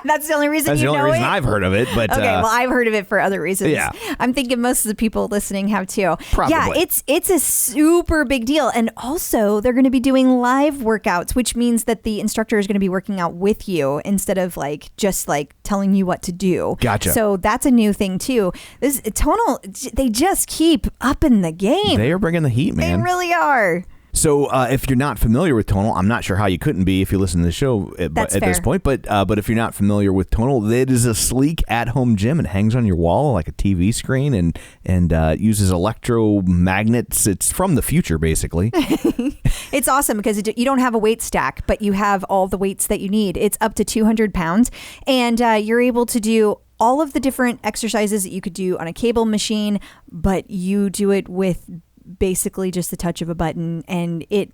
That's the only reason That's you the only know reason it? I've heard of it. But Okay, well, I've heard of it for other reasons. Yeah. I'm thinking most of the people listening have too. Probably. Yeah, it's a super big deal. And also, they're going to be doing live workouts, which means that the instructor is going to be working out with you instead of just telling you what to do. Gotcha. So that's a new thing too. This Tonal, they just keep upping the game. they are bringing the heat, man. They really are. So if you're not familiar with Tonal, I'm not sure how you couldn't be if you listen to the show at this point. But if you're not familiar with Tonal, it is a sleek at-home gym. It hangs on your wall like a TV screen and uses electromagnets. It's from the future, basically. It's awesome because you don't have a weight stack, but you have all the weights that you need. It's up to 200 pounds, and you're able to do all of the different exercises that you could do on a cable machine, but you do it with basically just the touch of a button, and it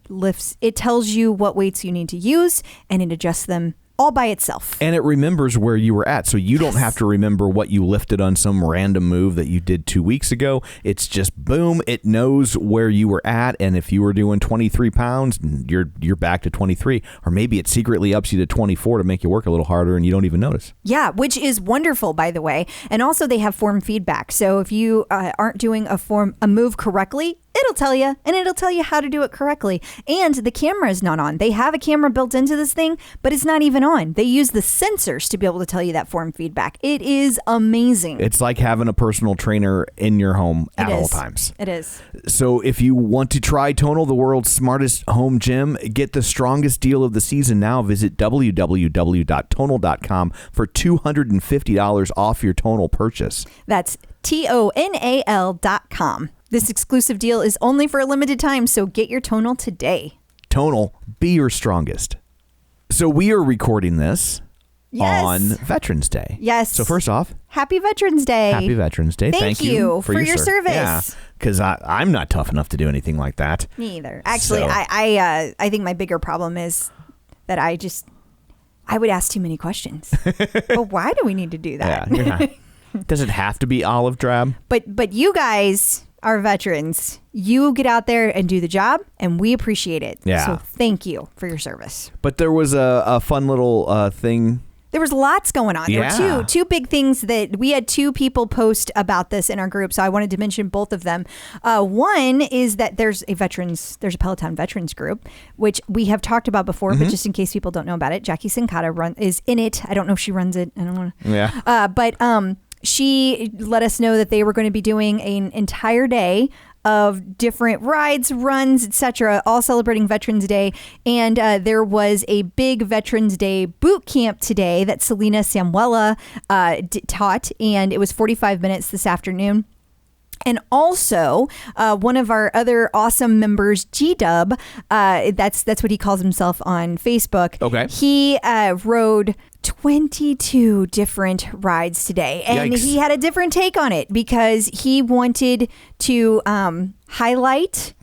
tells you what weights you need to use, and it adjusts them all by itself. And it remembers where you were at, so you don't have to remember what you lifted on some random move that you did 2 weeks ago. It's just boom, it knows where you were at, and if you were doing 23 pounds, you're back to 23, or maybe it secretly ups you to 24 to make you work a little harder, and you don't even notice. Yeah, which is wonderful, by the way. And also, they have form feedback. So if you aren't doing a move correctly, it'll tell you, and it'll tell you how to do it correctly. And the camera is not on. They have a camera built into this thing, but it's not even on. They use the sensors to be able to tell you that form feedback. It is amazing. It's like having a personal trainer in your home at all times. It is. So if you want to try Tonal, the world's smartest home gym, get the strongest deal of the season now. Visit www.tonal.com for $250 off your Tonal purchase. That's TONAL.com. This exclusive deal is only for a limited time, so get your Tonal today. Tonal, be your strongest. So we are recording this on Veterans Day. Yes. So first off, Happy Veterans Day. Happy Veterans Day. Thank you for your service. Yeah, because I'm not tough enough to do anything like that. Me either. Actually, I think my bigger problem is that I would ask too many questions. But why do we need to do that? Yeah. Does it have to be olive drab? But you guys are veterans. You get out there and do the job, and we appreciate it. Yeah. So thank you for your service. But there was a fun little thing. There was lots going on. Yeah. There were two big things that we had two people post about this in our group, so I wanted to mention both of them. One is that there's a Peloton veterans group, which we have talked about before, but just in case people don't know about it, Jackie Sincata is in it. I don't know if she runs it. I don't want to. Yeah. But she let us know that they were going to be doing an entire day of different rides, runs, etc., all celebrating Veterans Day. And there was a big Veterans Day boot camp today that Selena Samuela taught, and it was 45 minutes this afternoon. And also, one of our other awesome members, G-Dub, that's what he calls himself on Facebook. Okay. He rode 22 different rides today, and Yikes. he had a different take on it because he wanted to highlight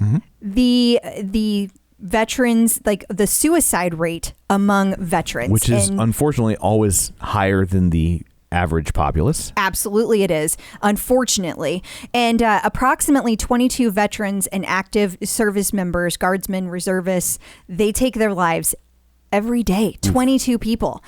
the veterans, like the suicide rate among veterans, Which is unfortunately always higher than the average populace. Absolutely it is, unfortunately. And approximately 22 veterans and active service members, guardsmen, reservists, they take their lives every day, 22 people.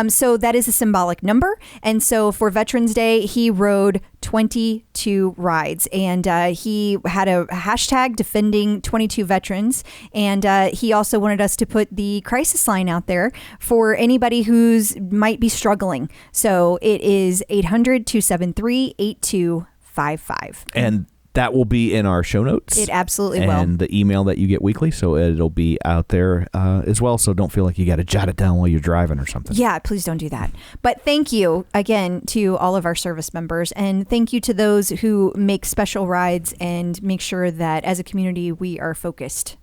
So that is a symbolic number. And so for Veterans Day, he rode 22 rides, and he had a hashtag defending 22 veterans. And he also wanted us to put the crisis line out there for anybody who's might be struggling. So it is 800-273-8255. And that will be in our show notes. It absolutely will. And the email that you get weekly, so it'll be out there as well. So don't feel like you got to jot it down while you're driving or something. Yeah, please don't do that. But thank you again to all of our service members, and thank you to those who make special rides and make sure that as a community we are focused.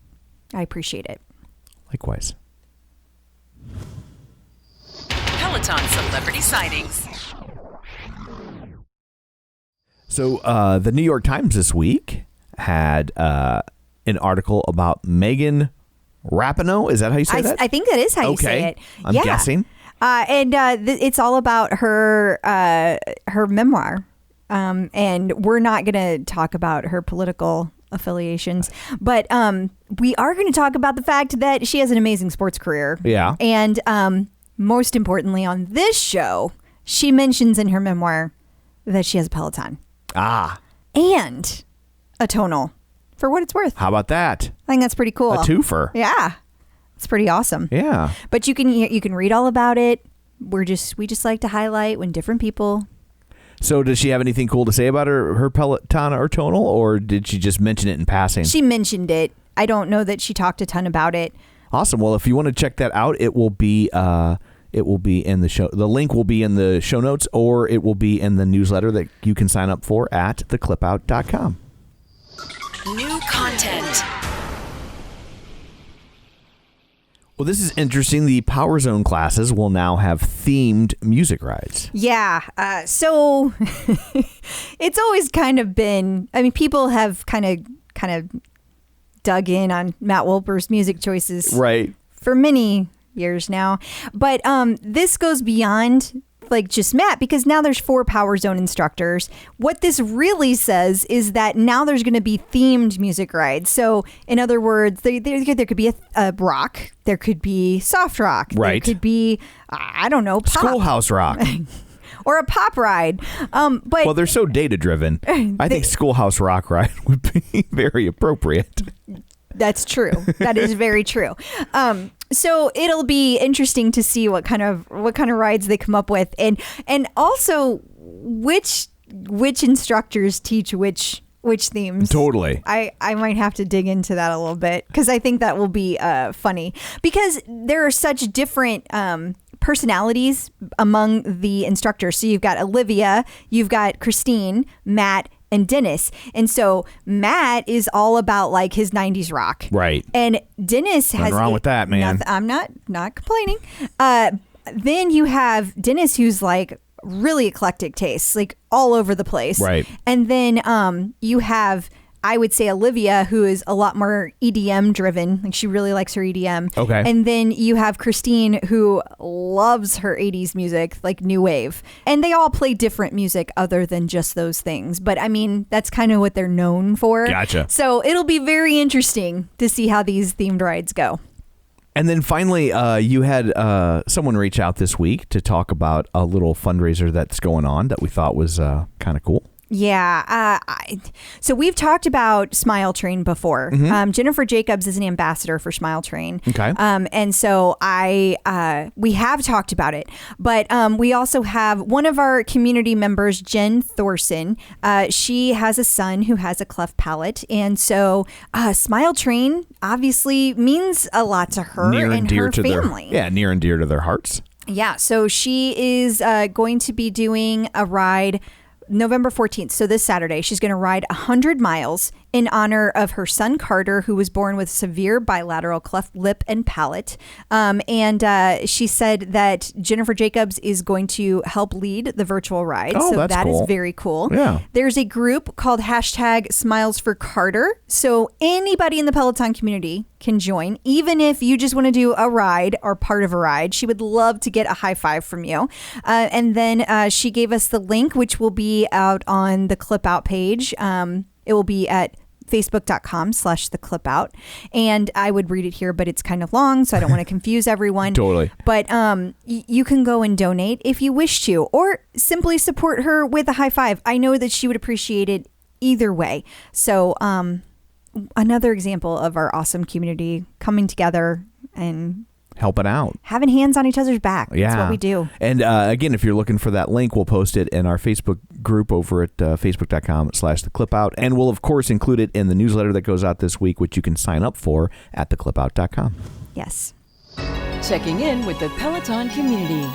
I appreciate it. Likewise. Peloton celebrity sightings. So the New York Times this week had an article about Megan Rapinoe? Is that how you say that? I think that is how you say it. I'm guessing. And it's all about her memoir. And we're not going to talk about her political affiliations, but we are going to talk about the fact that she has an amazing sports career. Yeah. And most importantly, on this show, she mentions in her memoir that she has a Peloton. And a Tonal, for what it's worth. How about that? I think that's pretty cool. A twofer. Yeah. It's pretty awesome. Yeah. But you can read all about it. We just like to highlight when different people. So does she have anything cool to say about her Peloton or Tonal, or did she just mention it in passing? She mentioned it. I don't know that she talked a ton about it. Awesome. Well, if you want to check that out, it will be in the show. The link will be in the show notes, or it will be in the newsletter that you can sign up for at theclipout.com. New content. Well, this is interesting. The Power Zone classes will now have themed music rides. Yeah. So it's always kind of been, I mean, people have kind of dug in on Matt Wolper's music choices for many years now. But this goes beyond like just Matt, because now there's 4 Power Zone instructors. What this really says is that now there's going to be themed music rides. So in other words, there could be a rock, there could be soft rock, there could be, I don't know, pop. Schoolhouse rock. Or a pop ride. But well, they're so data driven. I think Schoolhouse Rock ride would be very appropriate. That's true. That is very true. So it'll be interesting to see what kind of rides they come up with, and also which instructors teach which themes. Totally. I might have to dig into that a little bit, because I think that will be funny, because there are such different personalities among the instructors. So you've got Olivia, you've got Christine, Matt, and Dennis. And so Matt is all about like his 90s rock. Right. And Dennis has... Nothing wrong with that, man. I'm not complaining. Then you have Dennis, who's like really eclectic tastes, like all over the place. Right. And then you have, I would say, Olivia, who is a lot more EDM driven. Like she really likes her EDM. Okay. And then you have Christine, who loves her 80s music, like new wave. And they all play different music other than just those things. But I mean, that's kind of what they're known for. Gotcha. So it'll be very interesting to see how these themed rides go. And then finally, you had someone reach out this week to talk about a little fundraiser that's going on that we thought was kind of cool. Yeah. So we've talked about Smile Train before. Mm-hmm. Jennifer Jacobs is an ambassador for Smile Train. Okay. And so we have talked about it, but we also have one of our community members, Jenn Thorson. She has a son who has a cleft palate. And so Smile Train obviously means a lot to her and her family. Near and dear to their hearts. Yeah. So she is going to be doing a ride November 14th. So this Saturday, she's going to ride 100 miles in honor of her son, Carter, who was born with severe bilateral cleft lip and palate. And she said that Jennifer Jacobs is going to help lead the virtual ride. Oh, so that's that cool. is very cool. Yeah. There's a group called #SmilesForCarter. So anybody in the Peloton community can join, even if you just want to do a ride or part of a ride. She would love to get a high five from you. And then she gave us the link, which will be out on the Clip Out page. It will be at facebook.com/theclipout. And I would read it here, but it's kind of long, so I don't want to confuse everyone. Totally. But you can go and donate if you wish to, or simply support her with a high five. I know that she would appreciate it either way. So another example of our awesome community coming together and helping out, having hands on each other's back. Yeah. That's what we do. And again, if you're looking for that link, we'll post it in our Facebook group over at facebook.com/theclipout. And we'll, of course, include it in the newsletter that goes out this week, which you can sign up for at theclipout.com. Yes. Checking in with the Peloton community.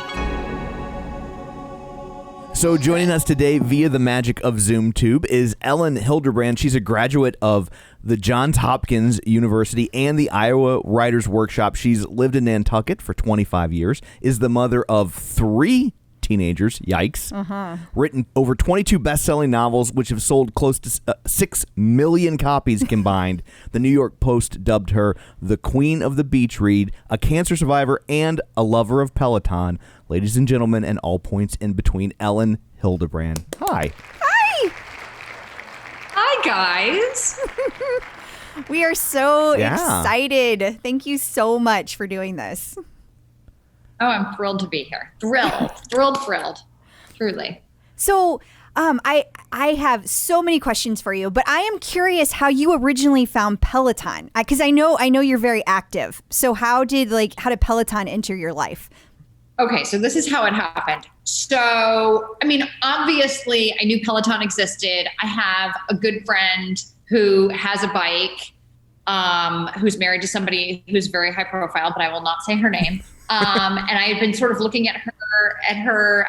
So joining us today via the magic of ZoomTube is Elin Hilderbrand. She's a graduate of the Johns Hopkins University and the Iowa Writers Workshop. She's lived in Nantucket for 25 years, is the mother of 3 teenagers. Yikes. Written over 22 best-selling novels, which have sold close to 6 million copies combined. The New York Post dubbed her the Queen of the Beach Read, a cancer survivor, and a lover of Peloton. Ladies and gentlemen, and all points in between, Elin Hilderbrand. Hi. Hi, guys. We are so excited. Thank you so much for doing this. Oh, I'm thrilled to be here. Thrilled. Truly. So I have so many questions for you, but I am curious how you originally found Peloton, because I know you're very active. So how did Peloton enter your life? Okay, so this is how it happened. So, I mean, obviously, I knew Peloton existed. I have a good friend who has a bike, who's married to somebody who's very high profile, but I will not say her name. And I had been sort of looking at her, her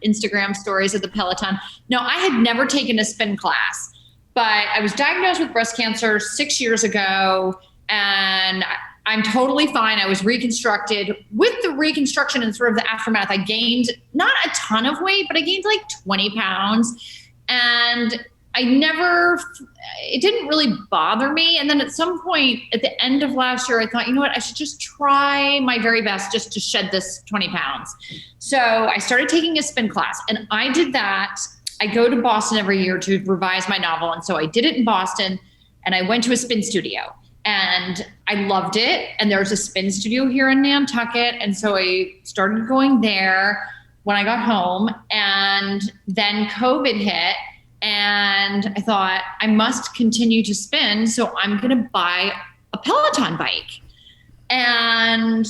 Instagram stories of the Peloton. No, I had never taken a spin class, but I was diagnosed with breast cancer 6 years ago, and I'm totally fine. I was reconstructed. With the reconstruction and sort of the aftermath, I gained not a ton of weight, but I gained like 20 pounds. And it didn't really bother me. And then at some point at the end of last year, I thought, you know what, I should just try my very best just to shed this 20 pounds. So I started taking a spin class, and I did that. I go to Boston every year to revise my novel. And so I did it in Boston, and I went to a spin studio. And I loved it. And there's a spin studio here in Nantucket. And so I started going there when I got home. And then COVID hit. And I thought, I must continue to spin. So I'm going to buy a Peloton bike. And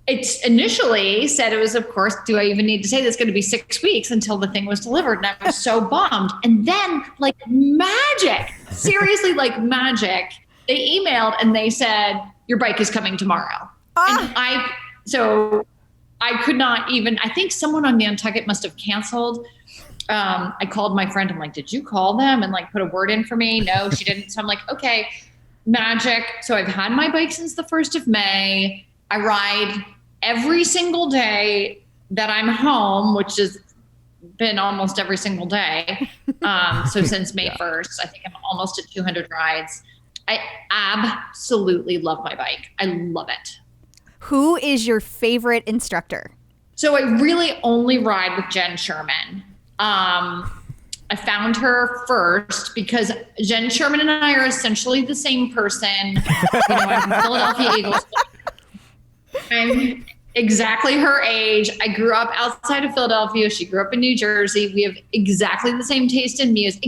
it initially said it was, of course, do I even need to say this, going to be 6 weeks until the thing was delivered. And I was so bummed. And then like magic, seriously, like magic. They emailed and they said, your bike is coming tomorrow. And I could not even, I think someone on Nantucket must have canceled. I called my friend. I'm like, did you call them and like put a word in for me? No, she didn't. So I'm like, okay, magic. So I've had my bike since the 1st of May. I ride every single day that I'm home, which has been almost every single day. So since May 1st, I think I'm almost at 200 rides. I absolutely love my bike. I love it. Who is your favorite instructor? So I really only ride with Jenn Sherman. I found her first because Jenn Sherman and I are essentially the same person. I'm a Philadelphia Eagles. I'm exactly her age. I grew up outside of Philadelphia. She grew up in New Jersey. We have exactly the same taste in music.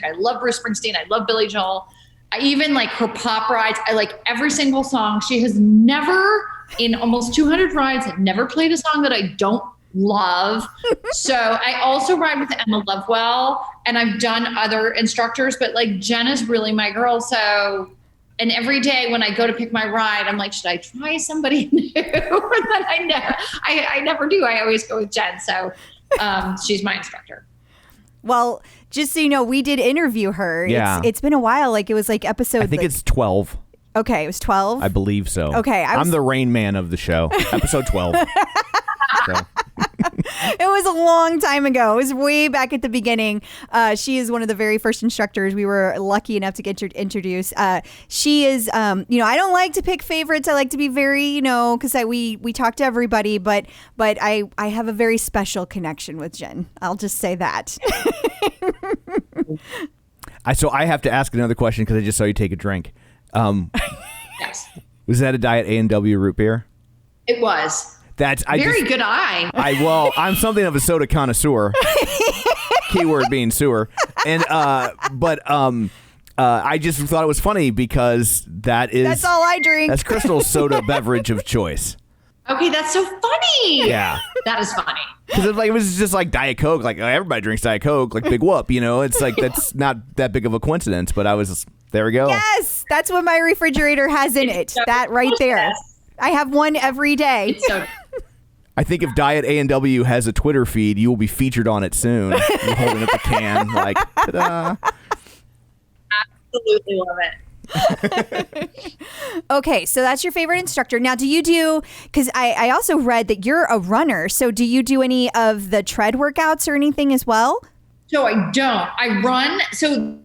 I love Bruce Springsteen. I love Billy Joel. I even like her pop rides. I like every single song. She has never, in almost 200 rides, never played a song that I don't love. So I also ride with Emma Lovewell, and I've done other instructors, but like Jenn is really my girl. So, and every day when I go to pick my ride, I'm like, should I try somebody new? And then I never do. I always go with Jenn. So she's my instructor. Well, just so you know, we did interview her. Yeah. It's been a while. Like it was like episode. I think it's 12. Okay, it was 12. I believe so. Okay, I'm the Rain Man of the show. Episode 12. So. It was a long time ago. It was way back at the beginning. She is one of the very first instructors we were lucky enough to get introduced. She is, I don't like to pick favorites. I like to be very, because we talk to everybody, but I have a very special connection with Jenn. I'll just say that. So I have to ask another question because I just saw you take a drink. Yes. Was that a Diet A&W root beer? It was. Very good eye. I'm something of a soda connoisseur. Keyword being sewer. And I just thought it was funny because that's all I drink. That's Crystal's soda beverage of choice. Okay, that's so funny. Yeah. That is funny. Because it was just like Diet Coke. Like everybody drinks Diet Coke, like big whoop, It's like that's not that big of a coincidence, but there we go. Yes, that's what my refrigerator has in it. That right there. I have one every day. I think if Diet A&W has a Twitter feed, you will be featured on it soon. You're holding up a can, like, ta-da. Absolutely love it. Okay, so that's your favorite instructor. Now, do you do, because I also read that you're a runner, so do you do any of the tread workouts or anything as well? So I don't. I run. So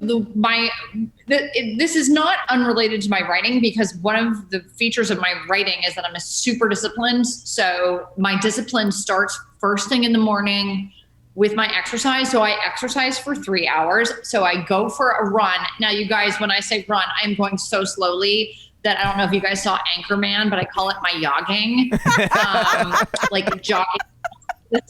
this is not unrelated to my writing, because one of the features of my writing is that I'm a super disciplined. So my discipline starts first thing in the morning with my exercise. So I exercise for 3 hours. So I go for a run. Now, you guys, when I say run, I'm going so slowly that I don't know if you guys saw Anchorman, but I call it my jogging, like jogging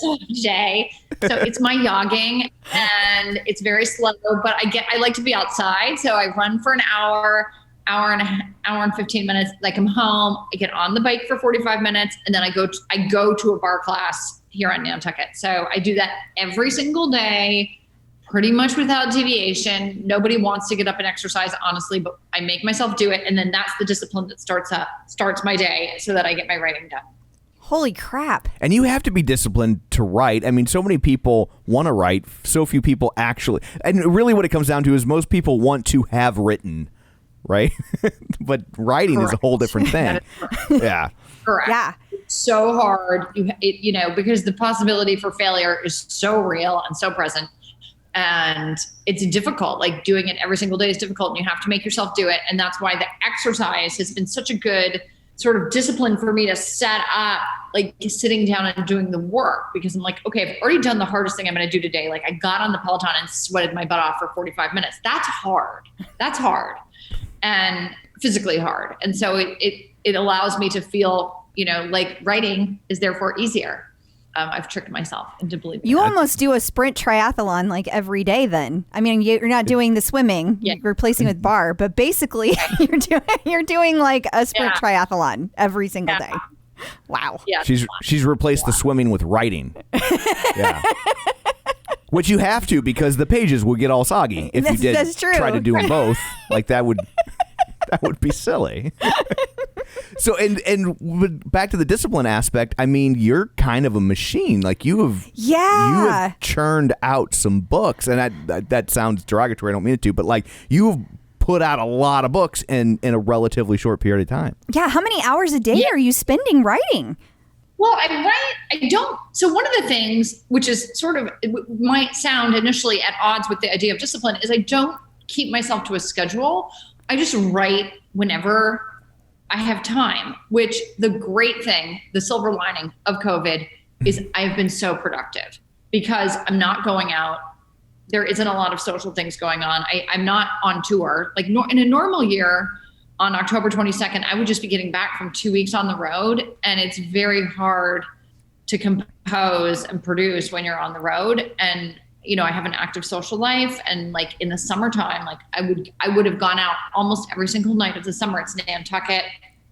all day. So it's my jogging, and it's very slow, but I like to be outside. So I run for an hour and 15 minutes. I come home, I get on the bike for 45 minutes, and then I go to a bar class here on Nantucket. So I do that every single day, pretty much without deviation. Nobody wants to get up and exercise, honestly, but I make myself do it. And then that's the discipline that starts my day so that I get my writing done. Holy crap. And you have to be disciplined to write. I mean, so many people want to write, so few people actually. And really what it comes down to is most people want to have written, right? But writing is a whole different thing. Yeah. Correct. Yeah. It's so hard, because the possibility for failure is so real and so present. And it's difficult. Like, doing it every single day is difficult, and you have to make yourself do it. And that's why the exercise has been such a good sort of discipline for me to set up, like sitting down and doing the work, because I'm like, okay, I've already done the hardest thing I'm going to do today. Like, I got on the Peloton and sweated my butt off for 45 minutes. That's hard. That's hard and physically hard. And so it allows me to feel, like writing is therefore easier. I've tricked myself into believing you almost do a sprint triathlon like every day then. I mean, you're not doing the swimming, you're replacing with bar, but basically you're doing like a sprint triathlon every single day. Wow. Yeah. She's replaced the swimming with writing. Yeah. Which you have to, because the pages will get all soggy if you did try to do them both. Like, that would be silly. So, and back to the discipline aspect, I mean, you're kind of a machine. Like, you have churned out some books, and that sounds derogatory. I don't mean it to, but like, you've put out a lot of books in a relatively short period of time. Yeah. How many hours a day are you spending writing? Well, I don't. So one of the things, which is sort of, it might sound initially at odds with the idea of discipline, is I don't keep myself to a schedule. I just write whenever I have time, which the great thing, the silver lining of COVID is I've been so productive because I'm not going out. There isn't a lot of social things going on. I'm not on tour. Like, in a normal year, on October 22nd, I would just be getting back from 2 weeks on the road. And it's very hard to compose and produce when you're on the road. And, I have an active social life. And like, in the summertime, like I would have gone out almost every single night of the summer. It's Nantucket.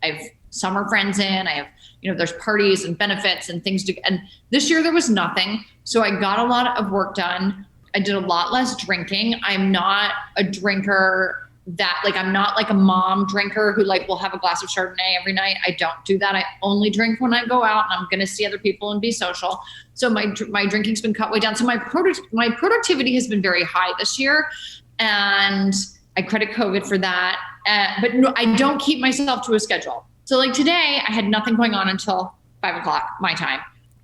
I have summer friends in. I have, there's parties and benefits and things to, and this year there was nothing. So I got a lot of work done. I did a lot less drinking. I'm not a drinker I'm not like a mom drinker who will have a glass of Chardonnay every night. I don't do that. I only drink when I go out and I'm going to see other people and be social. So my drinking's been cut way down. So my productivity has been very high this year, and I credit COVID for that. But no, I don't keep myself to a schedule. So like today I had nothing going on until 5:00 my time.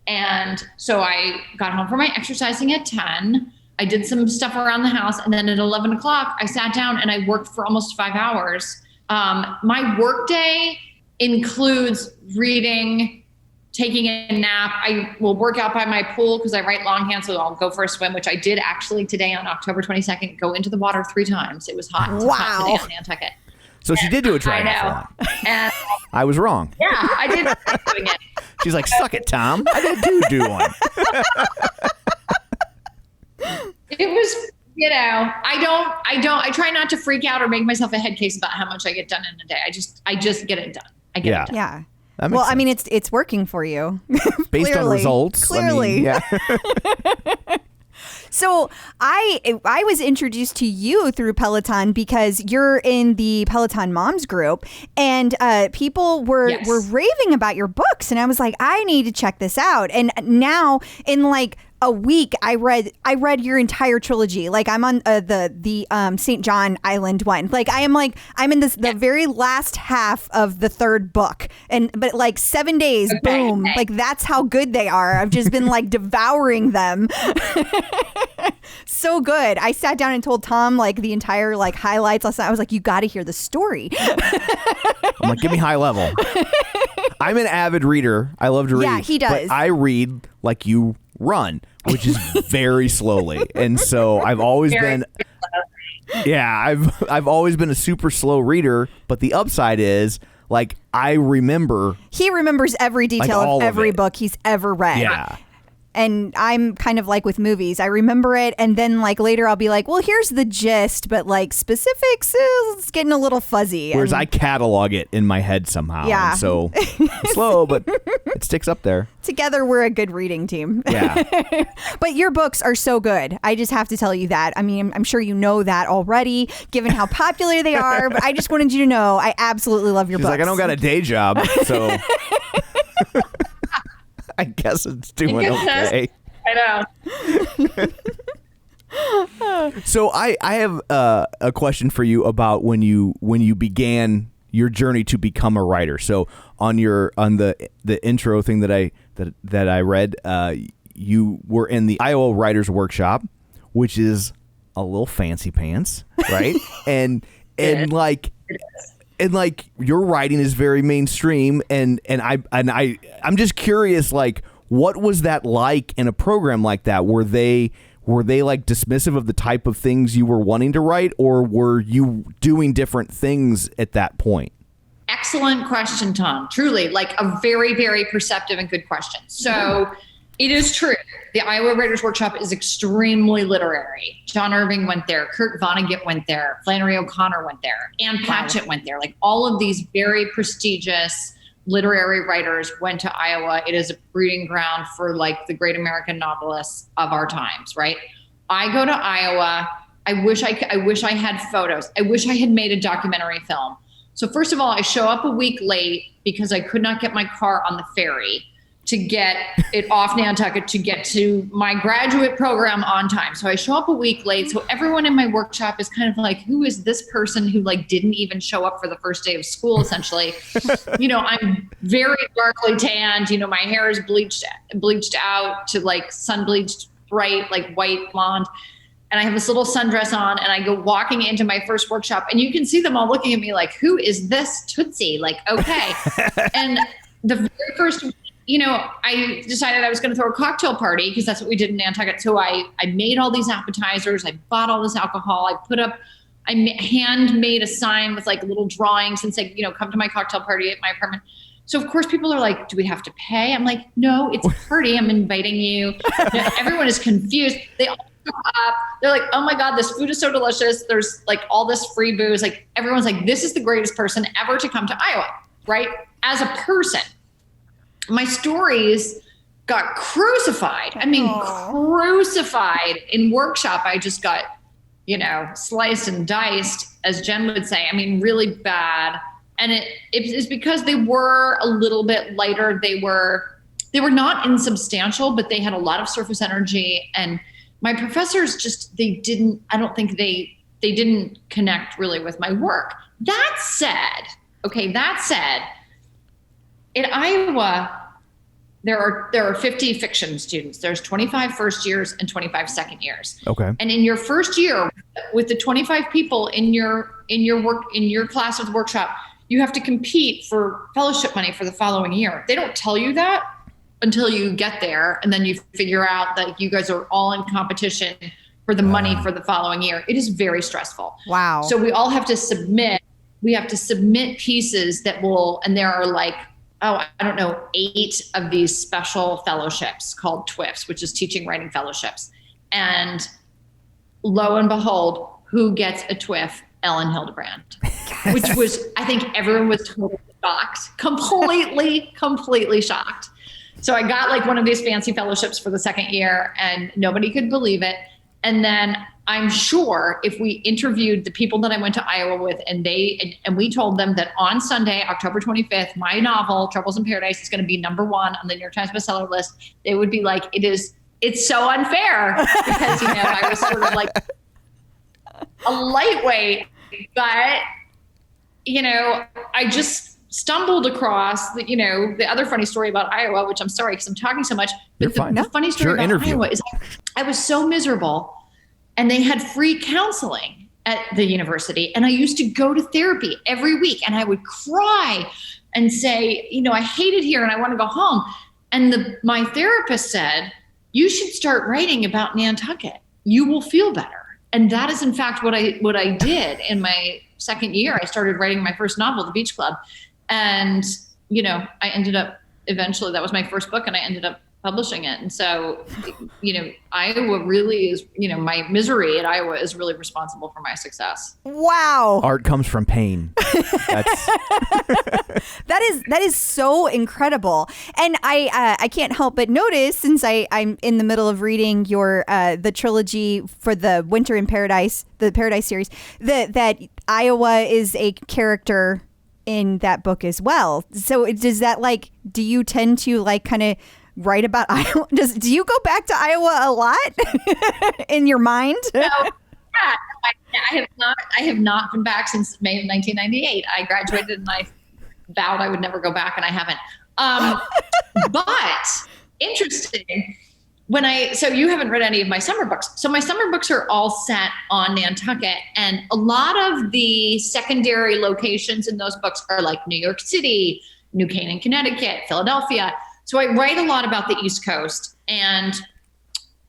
And so I got home from my exercising at 10. I did some stuff around the house, and then at 11 o'clock, I sat down and I worked for almost 5 hours. My work day includes reading, taking a nap. I will work out by my pool because I write longhand, so I'll go for a swim, which I did actually today on October 22nd, go into the water 3 times. It was hot. It was hot today on Nantucket. So she did do a triathlon. I know. And I was wrong. Yeah, I did doing it. She's like, suck it, Tom. I did do one. It was, I try not to freak out or make myself a head case about how much I get done in a day. I just get it done. I get it done. Yeah. Well, sense. I mean, it's working for you. Based on results. Clearly. I mean, yeah. So I was introduced to you through Peloton because you're in the Peloton Moms group, and people were raving about your books, and I was like, I need to check this out. And now in like a week I read your entire trilogy. Like I'm on the St. John Island one. Like I'm in the very last half of the third book, but like 7 days, boom. Okay. Like that's how good they are. I've just been like devouring them. So good. I sat down and told Tom like the entire like highlights last night. I was like, you got to hear the story. I'm like, give me high level. I'm an avid reader. I love to read. Yeah, he does. But I read like you run, which is very slowly. And so I've always been I've always been a super slow reader, but the upside is like he remembers every detail of every book he's ever read. Yeah. And I'm kind of like with movies. I remember it, and then like later I'll be like, well, here's the gist, but like specifics, it's getting a little fuzzy. Whereas I catalog it in my head somehow. Yeah. And so it's slow, but it sticks up there. Together, we're a good reading team. Yeah. But your books are so good. I just have to tell you that. I mean, I'm sure you know that already, given how popular they are, but I just wanted you to know I absolutely love your She's books. like, I don't got a day job, so... I guess it's doing okay. I know. So I have a question for you about when you began your journey to become a writer. So on the intro thing that I read, you were in the Iowa Writers Workshop, which is a little fancy pants, right? and like. And like your writing is very mainstream, and I'm just curious, like, what was that like in a program like that? Were they like dismissive of the type of things you were wanting to write, or were you doing different things at that point? Excellent question, Tom. Truly, like a very, very perceptive and good question. So it is true. The Iowa Writers Workshop is extremely literary. John Irving went there. Kurt Vonnegut went there. Flannery O'Connor went there. Ann Patchett went there. Like all of these very prestigious literary writers went to Iowa. It is a breeding ground for like the great American novelists of our times, right? I go to Iowa. I wish I had photos. I wish I had made a documentary film. So first of all, I show up a week late because I could not get my car on the ferry to get it off Nantucket to get to my graduate program on time. So I show up a week late. So everyone in my workshop is kind of like, who is this person who like didn't even show up for the first day of school, essentially? I'm very darkly tanned. My hair is bleached out to like sun bleached, bright, like white blonde. And I have this little sundress on, and I go walking into my first workshop, and you can see them all looking at me like, who is this Tootsie? Like, okay. And the very first I decided I was going to throw a cocktail party because that's what we did in Nantucket. So I made all these appetizers. I bought all this alcohol. I handmade a sign with like little drawings and said, come to my cocktail party at my apartment. So of course people are like, do we have to pay? I'm like, no, it's a party. I'm inviting you. Everyone is confused. They all come up. They're like, oh my God, this food is so delicious. There's like all this free booze. Like everyone's like, this is the greatest person ever to come to Iowa, right? As a person. My stories got crucified. I mean, crucified in workshop. I just got, sliced and diced, as Jenn would say. I mean, really bad. And it is because they were a little bit lighter. They were not insubstantial, but they had a lot of surface energy. And my professors I don't think they didn't connect really with my work. That said, in Iowa, there are 50 fiction students. There's 25 first years and 25 second years. Okay. And in your first year, with the 25 people in your class of the workshop, you have to compete for fellowship money for the following year. They don't tell you that until you get there, and then you figure out that you guys are all in competition for the money for the following year. It is very stressful. Wow. So we all have to submit. We have to submit pieces that will, and there are like, 8 of these special fellowships called TWIFs, which is Teaching Writing Fellowships. And lo and behold, who gets a TWIF? Elin Hilderbrand, which was, I think everyone was totally shocked, completely shocked. So I got like one of these fancy fellowships for the second year, and nobody could believe it. And then I'm sure if we interviewed the people that I went to Iowa with, and we told them that on Sunday, October 25th, my novel, Troubles in Paradise, is going to be #1 on the New York Times bestseller list, they would be like, it is it's so unfair because, I was sort of like a lightweight, but, I just stumbled across the other funny story about Iowa, which I'm sorry because I'm talking so much. But the funny story about Iowa is I was so miserable, and they had free counseling at the university. And I used to go to therapy every week, and I would cry and say, I hate it here and I want to go home. And my therapist said, you should start writing about Nantucket. You will feel better. And that is in fact what I did in my second year. I started writing my first novel, The Beach Club. And, I ended up eventually, that was my first book, and I ended up publishing it. And so, Iowa really is, my misery at Iowa is really responsible for my success. Wow. Art comes from pain. That's... that is so incredible. And I can't help but notice, since I'm in the middle of reading your the trilogy for the Winter in Paradise, the Paradise series, that Iowa is a character in that book as well. So does that do you tend to kind of write about Iowa? Do you go back to Iowa a lot in your mind? No, yeah, I have not been back since May of 1998. I graduated and I vowed I would never go back, and I haven't. But interesting. So you haven't read any of my summer books. So my summer books are all set on Nantucket, and a lot of the secondary locations in those books are like New York City, New Canaan, Connecticut, Philadelphia. So I write a lot about the East Coast, and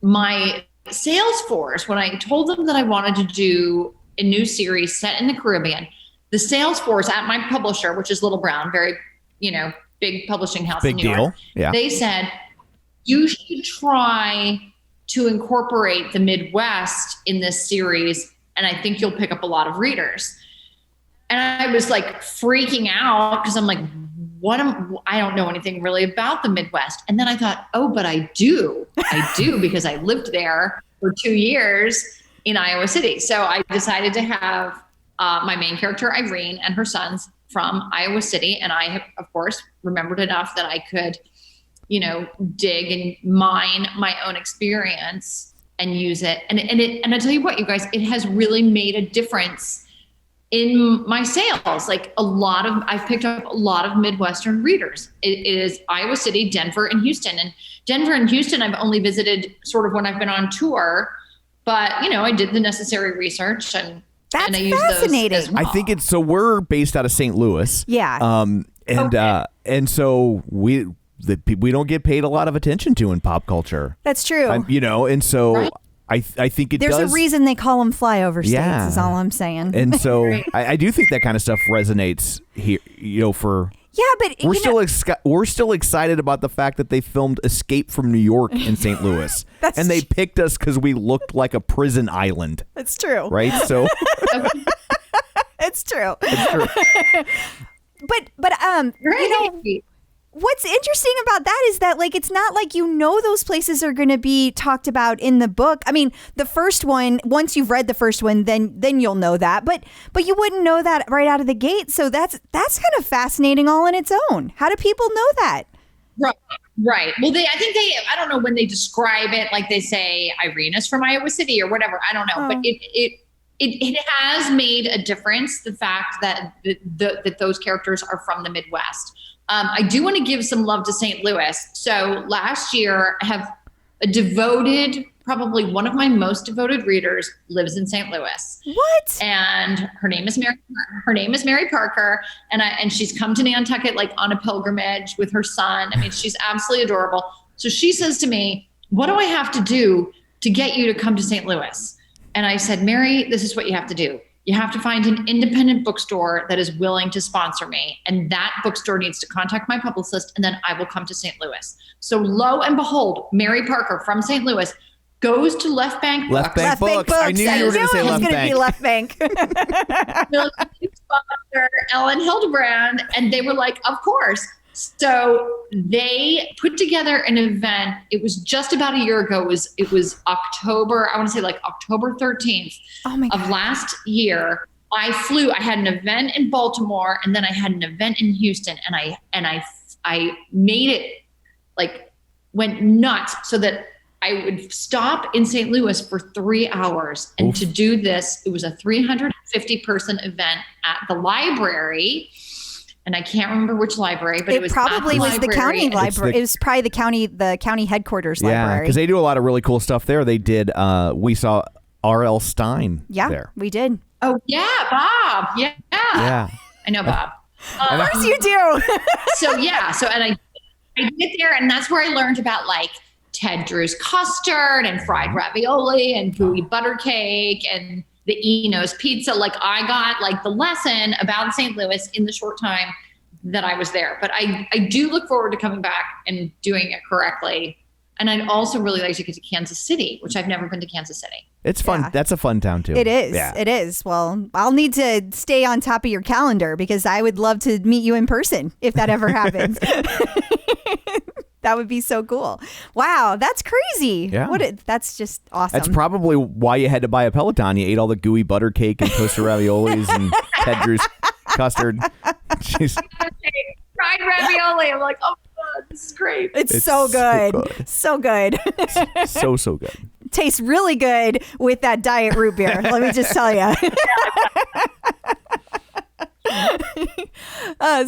my sales force, when I told them that I wanted to do a new series set in the Caribbean, the sales force at my publisher, which is Little Brown, very, big publishing house in New York, yeah. They said, you should try to incorporate the Midwest in this series, and I think you'll pick up a lot of readers. And I was freaking out because I'm like, I don't know anything really about the Midwest. And then I thought, but I do because I lived there for 2 years in Iowa City. So I decided to have my main character, Irene, and her sons from Iowa City. And I have, of course, remembered enough that I could, dig and mine my own experience and use it. And I tell you what, you guys, it has really made a difference in my sales. I've picked up a lot of Midwestern readers. It is Iowa City, Denver, and Houston. And Denver and Houston, I've only visited sort of when I've been on tour, but I did the necessary research and that's I use fascinating. those as well. I think so we're based out of St. Louis. Yeah. And so we don't get paid a lot of attention to in pop culture. That's true. And so Right. I think it There's does. a reason they call them flyover states, Yeah. is all I'm saying. And so I do think that kind of stuff resonates here, for... Yeah, but we're still excited about the fact that they filmed Escape from New York in St. Louis. And they picked us because we looked like a prison island. It's true. Right? So... It's true. It's true. Right. What's interesting about that is that it's not like those places are going to be talked about in the book. I mean, the first one, once you've read the first one, then you'll know that. But you wouldn't know that right out of the gate. So that's kind of fascinating all in its own. How do people know that? Right. Well, I don't know when they describe it, they say Irene is from Iowa City or whatever. I don't know, but it has made a difference. The fact that that those characters are from the Midwest. I do want to give some love to St. Louis. So last year, I have probably one of my most devoted readers lives in St. Louis. What? And her name is Mary Parker, and she's come to Nantucket on a pilgrimage with her son. I mean, she's absolutely adorable. So she says to me, "What do I have to do to get you to come to St. Louis?" And I said, "Mary, this is what you have to do. You have to find an independent bookstore that is willing to sponsor me. And that bookstore needs to contact my publicist, and then I will come to St. Louis." So lo and behold, Mary Parker from St. Louis goes to Left Bank Books. Left Bank Books. I knew you were going to say Left Bank. Be Left Bank. Sponsor Elin Hilderbrand, and they were like, "Of course." So they put together an event. It was just about a year ago. It was October, I want to say October 13th of last year. I had an event in Baltimore, and then I had an event in Houston, and I made it went nuts so that I would stop in St. Louis for 3 hours. And to do this, it was a 350 person event at the library. And I can't remember which library, but it was probably was the county library. It was probably the county headquarters library. Because they do a lot of really cool stuff there. They did. We saw R.L. Stein. there. We did. Oh yeah, Bob. Yeah. I know Bob. Of course you do. So and I get there, and that's where I learned about like Ted Drew's custard and fried ravioli and gooey butter cake and the Eno's pizza. Like I got like the lesson about St. Louis in the short time that I was there. But I do look forward to coming back and doing it correctly. And I'd also really like to get to Kansas City, which I've never been to Kansas City. It's fun. Yeah. That's a fun town too. It is. Yeah. It is. Well, I'll need to stay on top of your calendar because I would love to meet you in person if that ever happens. That would be so cool. Wow, that's crazy. Yeah. That's just awesome. That's probably why you had to buy a Peloton. You ate all the gooey butter cake and toasted raviolis and Ted Drew's custard. Jeez. Fried ravioli. I'm like, oh my God, this is great. It's so good. So good. So good. Tastes really good with that diet root beer. Let me just tell you.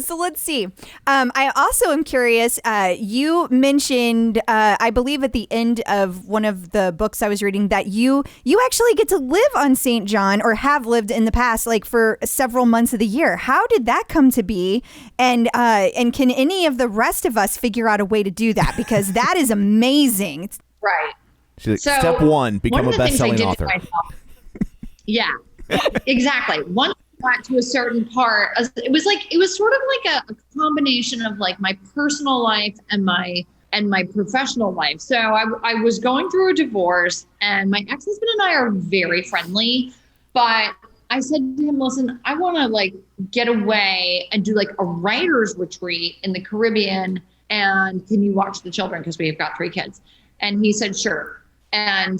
So let's see. I also am curious. You mentioned, I believe at the end of one of the books I was reading that you actually get to live on St. John or have lived in the past, like for several months of the year. How did that come to be? And can any of the rest of us figure out a way to do that? Because that is amazing. Right. She's like, so step one, become a best-selling author. Yeah, exactly. Once I got to a certain part, it was sort of like a combination of like my personal life and my professional life. So I was going through a divorce, and my ex-husband and I are very friendly, but I said to him, listen, I want to like get away and do like a writer's retreat in the Caribbean. And can you watch the children? Because we've got 3 kids. And he said, sure. And,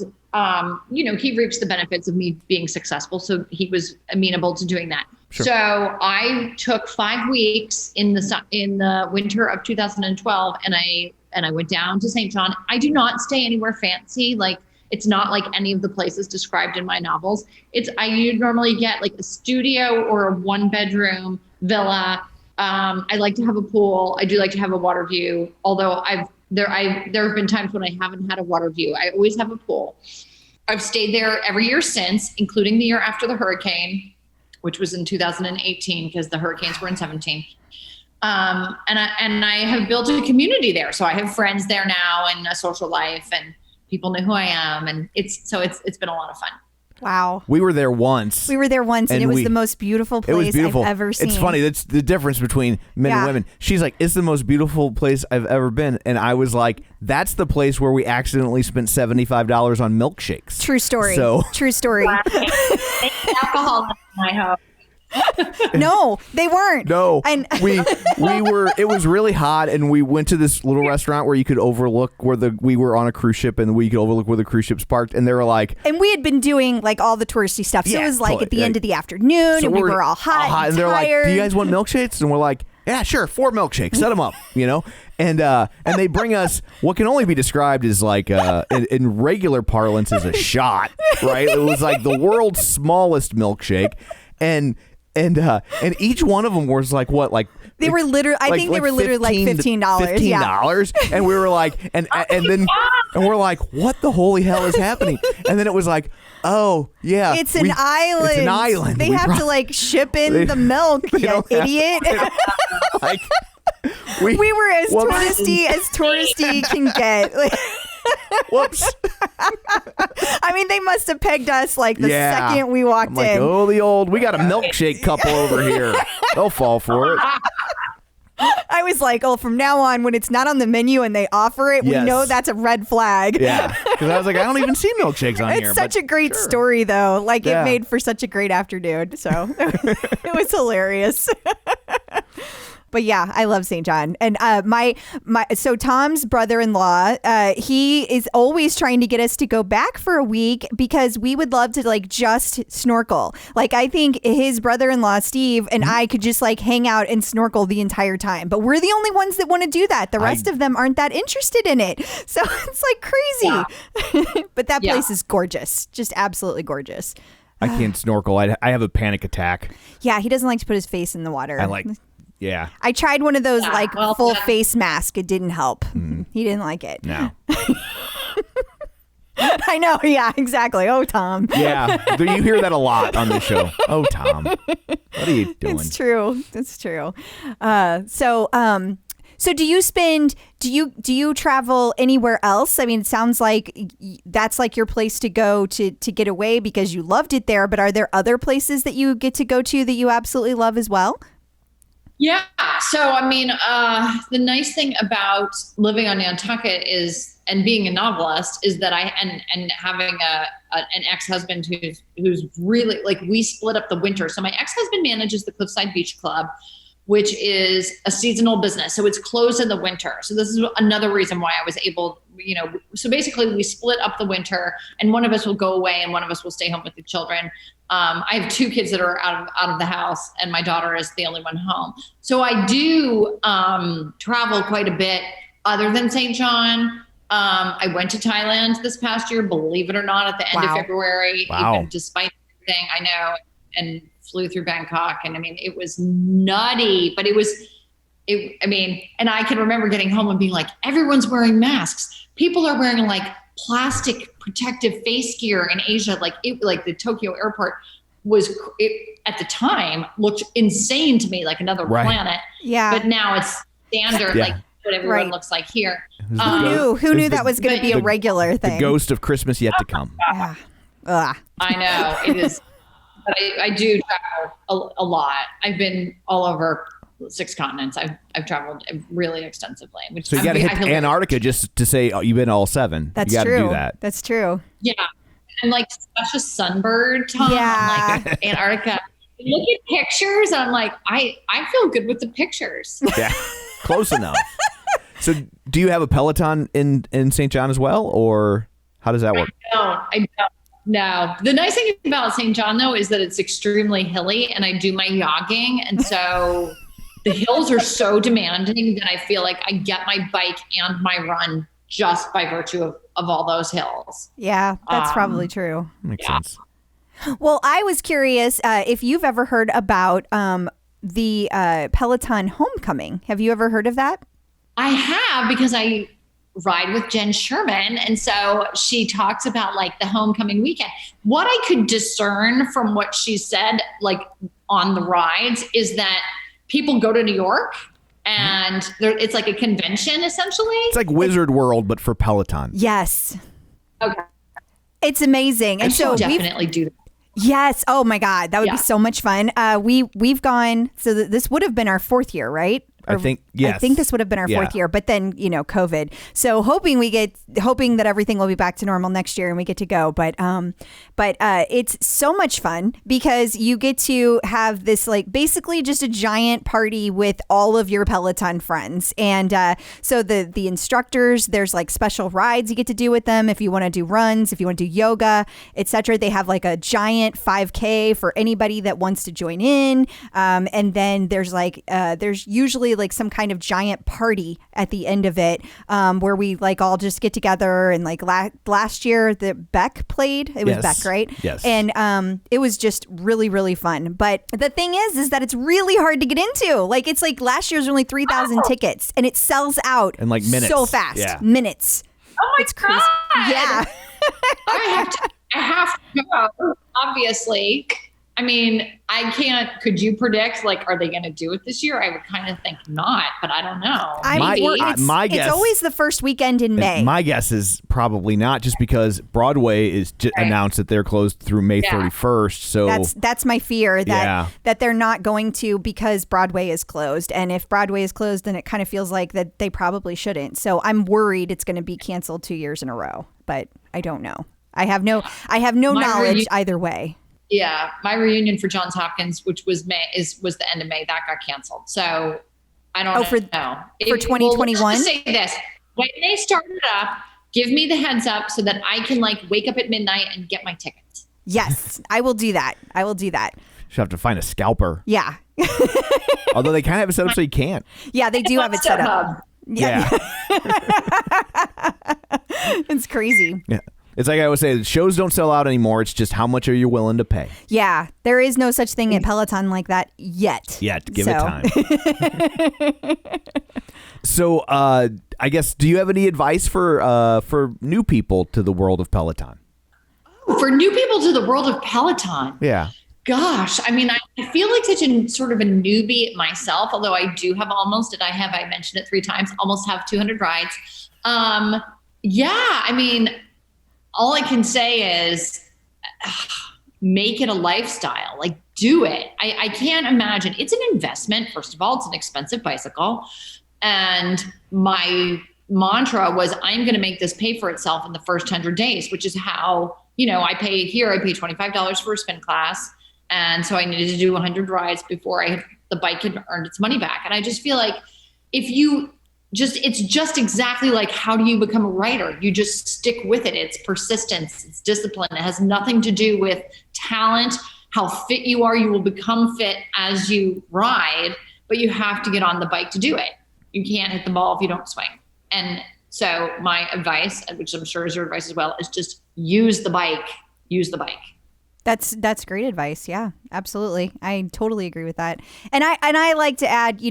he reaps the benefits of me being successful. So he was amenable to doing that. Sure. So I took 5 weeks in the winter of 2012, and I went down to St. John. I do not stay anywhere fancy. Like, it's not like any of the places described in my novels. You normally get like a studio or a 1-bedroom villa. I like to have a pool. I do like to have a water view, although there have been times when I haven't had a water view. I always have a pool. I've stayed there every year since, including the year after the hurricane, which was in 2018 because the hurricanes were in 17. And I have built a community there. So I have friends there now and a social life, and people know who I am. And it's been a lot of fun. Wow. We were there once. And it was the most beautiful place I've ever seen. It's funny. That's the difference between men and women. She's like, it's the most beautiful place I've ever been. And I was like, that's the place where we accidentally spent $75 on milkshakes. True story. True story. Alcohol, I hope. No, they weren't. No, we were. It was really hot, and we went to this little restaurant where you could overlook we were on a cruise ship, and we could overlook where the cruise ship's parked. And they were like, and we had been doing like all the touristy stuff, so it was like at the end of the afternoon, so and we were all hot and they're like, tired. "Do you guys want milkshakes?" And we're like, "Yeah, sure, 4 milkshakes. Set them up," And they bring us what can only be described as like in regular parlance as a shot, right? It was like the world's smallest milkshake, and each one of them was like what, like they were literally. I think they were literally like $15. $15, and we were like, and we're like, what the holy hell is happening? And then it was like, oh yeah, it's an island. It's an island. They have to like ship in the milk. You idiot. Like we were as touristy can get. Whoops. I mean, they must have pegged us like the second we walked in. Oh, we got a milkshake couple over here. They'll fall for it. I was like, from now on, when it's not on the menu and they offer it, we know that's a red flag. Yeah. Because I was like, I don't even see milkshakes on here. It's such a great story, though. Like, it made for such a great afternoon. So it was hilarious. But yeah, I love St. John. And so Tom's brother-in-law, he is always trying to get us to go back for a week because we would love to like just snorkel. Like I think his brother-in-law, Steve, and I could just like hang out and snorkel the entire time. But we're the only ones that want to do that. The rest of them aren't that interested in it. So it's like crazy. But that place is gorgeous. Just absolutely gorgeous. I can't snorkel. I have a panic attack. Yeah, he doesn't like to put his face in the water. Yeah. I tried one of those full face mask. It didn't help. He didn't like it. No. I know. Yeah, exactly. Oh, Tom. Yeah. You hear that a lot on this show. Oh, Tom. What are you doing? It's true. It's true. So do you travel anywhere else? I mean, it sounds like that's like your place to go to get away because you loved it there. But are there other places that you get to go to that you absolutely love as well? Yeah. So, I mean, the nice thing about living on Nantucket and being a novelist is that and having an ex-husband who's really like, we split up the winter. So my ex-husband manages the Cliffside Beach Club, which is a seasonal business. So it's closed in the winter. So this is another reason why I was able, so basically we split up the winter and one of us will go away and one of us will stay home with the children. I have 2 kids that are out of the house and my daughter is the only one home. So I do travel quite a bit other than St. John. I went to Thailand this past year, believe it or not, at the end of February, even despite everything I know, and flew through Bangkok. And I mean, it was nutty, but and I can remember getting home and being like, everyone's wearing masks. People are wearing like plastic protective face gear in Asia. Like the Tokyo airport at the time looked insane to me, like another planet. Yeah. But now it's standard, like what everyone looks like here. Who knew that was going to be a regular thing? The ghost of Christmas yet to come. Yeah. I know it is. But I do travel a lot. I've been all over 6 continents. I've traveled really extensively. So you got to hit Antarctica just to say you've been all 7. That's you got true. to do that. That's true. Yeah, I'm like such a sunbird, Tom. Yeah, I'm like Antarctica. I look at pictures, and I'm like, I feel good with the pictures. Yeah, close enough. So, do you have a Peloton in St. John as well, or how does that work? I don't. No. The nice thing about St. John, though, is that it's extremely hilly and I do my jogging. And so the hills are so demanding that I feel like I get my bike and my run just by virtue of all those hills. Yeah, that's probably true. Makes sense. Well, I was curious if you've ever heard about the Peloton Homecoming. Have you ever heard of that? I have, because I ride with Jenn Sherman. And so she talks about like the homecoming weekend. What I could discern from what she said, like on the rides, is that people go to New York and it's like a convention essentially. It's like Wizard World, but for Peloton. Yes. Okay. It's amazing. And so definitely do that. Yes. Oh my God. That would be so much fun. We've gone, so this would have been our 4th year, right? I think, yes. I think this would have been our 4th year, but then, COVID. So hoping that everything will be back to normal next year and we get to go. But it's so much fun because you get to have this like basically just a giant party with all of your Peloton friends. And so the instructors, there's like special rides you get to do with them if you want to do runs, if you want to do yoga, etc. They have like a giant 5K for anybody that wants to join in. And then there's there's usually like some kind of giant party at the end of it where we like all just get together. And like last year the Beck played. It was Beck, right? Yes. And it was just really, really fun. But the thing is that it's really hard to get into. Like it's like last year's only 3,000 tickets and it sells out in like minutes. So fast. Yeah. Minutes. Oh my it's crazy. God. Yeah. I have to go, obviously. I mean, I can't. Could you predict, like, are they going to do it this year? I would kind of think not, but I don't know. My guess, it's always the first weekend in May. My guess is probably not, just because Broadway is announced that they're closed through May 31st. So that's my fear that they're not going to, because Broadway is closed. And if Broadway is closed, then it kind of feels like that they probably shouldn't. So I'm worried it's going to be canceled 2 years in a row, but I don't know. I have no knowledge either way. Yeah, my reunion for Johns Hopkins, which was the end of May, that got canceled. So I don't know. For 2021? Well, let's just say this. When they start it up, give me the heads up so that I can like wake up at midnight and get my tickets. Yes, I will do that. Should have to find a scalper. Yeah. Although they kind of have it set up so you can't. Yeah, they do have it set up. Yeah. It's crazy. Yeah. It's like I always say, shows don't sell out anymore. It's just how much are you willing to pay? Yeah. There is no such thing at Peloton like that yet. Give it time. So I guess, do you have any advice for new people to the world of Peloton? For new people to the world of Peloton. Yeah. Gosh, I mean, I feel like such a sort of a newbie myself, although I do have I mentioned it 3 times, almost have 200 rides. Yeah, I mean, all I can say is make it a lifestyle, like do it. I can't imagine. It's an investment. First of all, it's an expensive bicycle. And my mantra was, I'm going to make this pay for itself in the first 100 days, which is how, I pay $25 for a spin class. And so I needed to do 100 rides before the bike had earned its money back. And I just feel like it's just exactly like, how do you become a writer? You just stick with it. It's persistence. It's discipline. It has nothing to do with talent, how fit you are. You will become fit as you ride, but you have to get on the bike to do it. You can't hit the ball if you don't swing. And so my advice, which I'm sure is your advice as well, is just use the bike. Use the bike. That's great advice. Yeah, absolutely. I totally agree with that. And I like to add,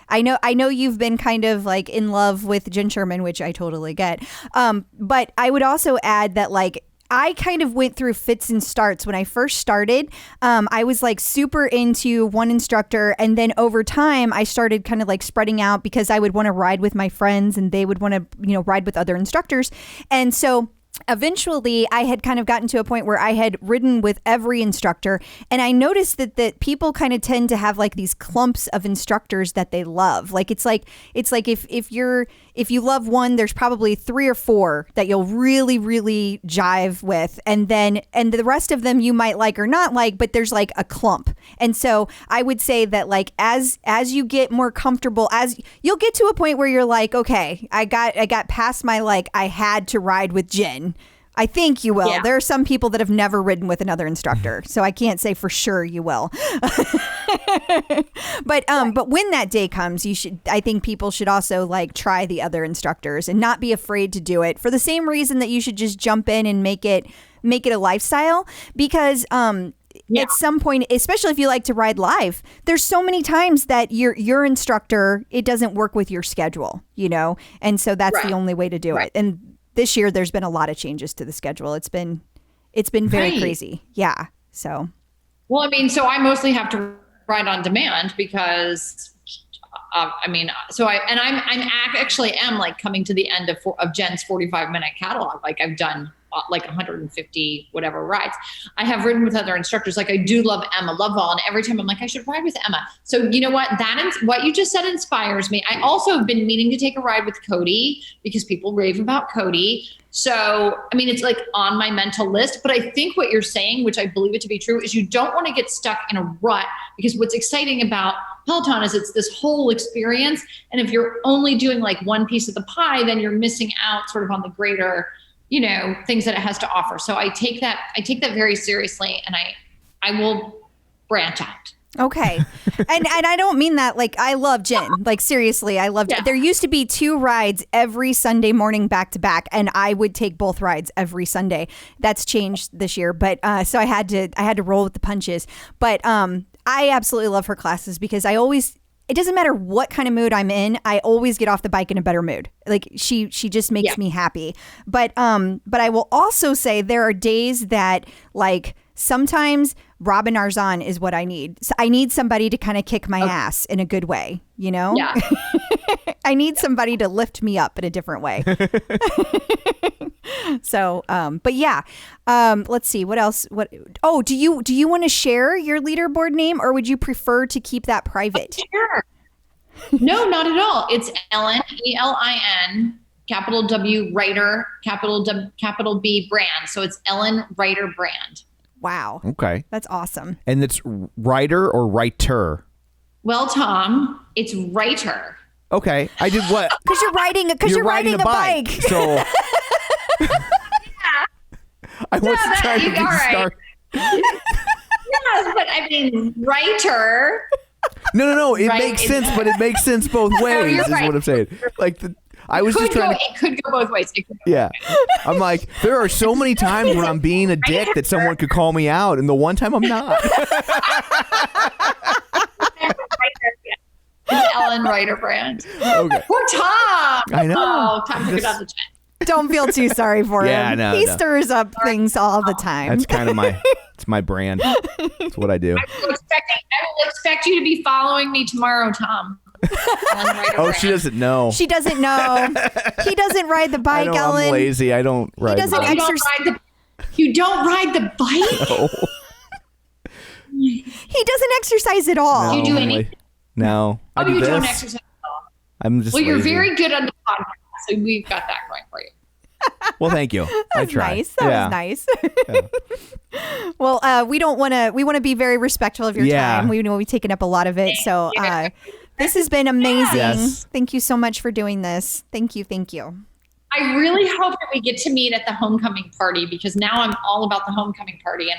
I know you've been kind of like in love with Jenn Sherman, which I totally get. But I would also add that like I kind of went through fits and starts when I first started. I was like super into one instructor, and then over time I started kind of like spreading out because I would want to ride with my friends and they would want to, ride with other instructors. And so eventually I had kind of gotten to a point where I had ridden with every instructor, and I noticed that people kind of tend to have like these clumps of instructors that they love. Like it's like if you love one, there's probably 3 or 4 that you'll really, really jive with. And the rest of them you might like or not like, but there's like a clump. And so I would say that like, as you get more comfortable, as you'll get to a point where you're like, okay, I got past my, like, I had to ride with Jenn. I think you will. Yeah. There are some people that have never ridden with another instructor, so I can't say for sure you will. But when that day comes, I think people should also like try the other instructors and not be afraid to do it for the same reason that you should just jump in and make it a lifestyle, because at some point, especially if you like to ride live, there's so many times that your instructor, it doesn't work with your schedule, and so that's the only way to do it. And this year, there's been a lot of changes to the schedule. It's been very crazy. Yeah. So. Well, I mean, so I mostly have to ride on demand because, I'm actually like coming to the end of Jenn's 45-minute catalog. Like I've done like 150 whatever rides. I have ridden with other instructors. Like I do love Emma Lovell, and every time I'm like, I should ride with Emma. So you know what? What you just said inspires me. I also have been meaning to take a ride with Cody because people rave about Cody. So, I mean, it's like on my mental list, but I think what you're saying, which I believe it to be true, is you don't want to get stuck in a rut, because what's exciting about Peloton is it's this whole experience. And if you're only doing like one piece of the pie, then you're missing out sort of on the greater, things that it has to offer. So I take that very seriously, and I will branch out. Okay. And I don't mean that like I love Jenn. Like seriously, I loved it. There used to be 2 rides every Sunday morning back to back, and I would take both rides every Sunday. That's changed this year, but so I had to roll with the punches. But I absolutely love her classes because it doesn't matter what kind of mood I'm in, I always get off the bike in a better mood. Like she just makes me happy. But I will also say there are days that like sometimes Robin Arzon is what I need. So I need somebody to kind of kick my ass in a good way, Yeah. I need somebody to lift me up in a different way. So, but yeah, let's see what else. Do you want to share your leaderboard name, or would you prefer to keep that private? Sure. No, not at all. It's Elin, ELIN, capital W writer, capital B brand. So it's Elin Writer Brand. Wow. Okay. That's awesome. And it's writer or writer? Well, Tom, It's writer. Okay, I did what? Because you're riding a bike. So I wasn't trying to be smart. Yes, but I mean, writer. No. It makes sense, but it makes sense both ways. Is what I'm saying. Like I was just trying. It could go both ways. Yeah, I'm like, there are so many times when I'm being a dick that someone could call me out, and the one time I'm not. Elin Hilderbrand. Okay. Poor Tom. I know. Oh, Tom took it off the chat. Don't feel too sorry for him. No, he stirs up things all the time. That's kind of it's my brand. It's what I do. I will expect you to be following me tomorrow, Tom. Oh, she doesn't know. She doesn't know. He doesn't ride the bike, Ellen. I'm lazy. I don't ride. He doesn't exercise. You don't ride the bike? No. He doesn't exercise at all. Do you do anything? No. Oh, you don't exercise at all. I'm just. Well, you're lazy. very good on the podcast, so we've got that going for you. Well, thank you. I tried. Nice. That was nice. Yeah. Well, we want to be very respectful of your time. We know we've taken up a lot of it. So this has been amazing. Yes. Thank you so much for doing this. Thank you. I really hope that we get to meet at the homecoming party, because now I'm all about the homecoming party, and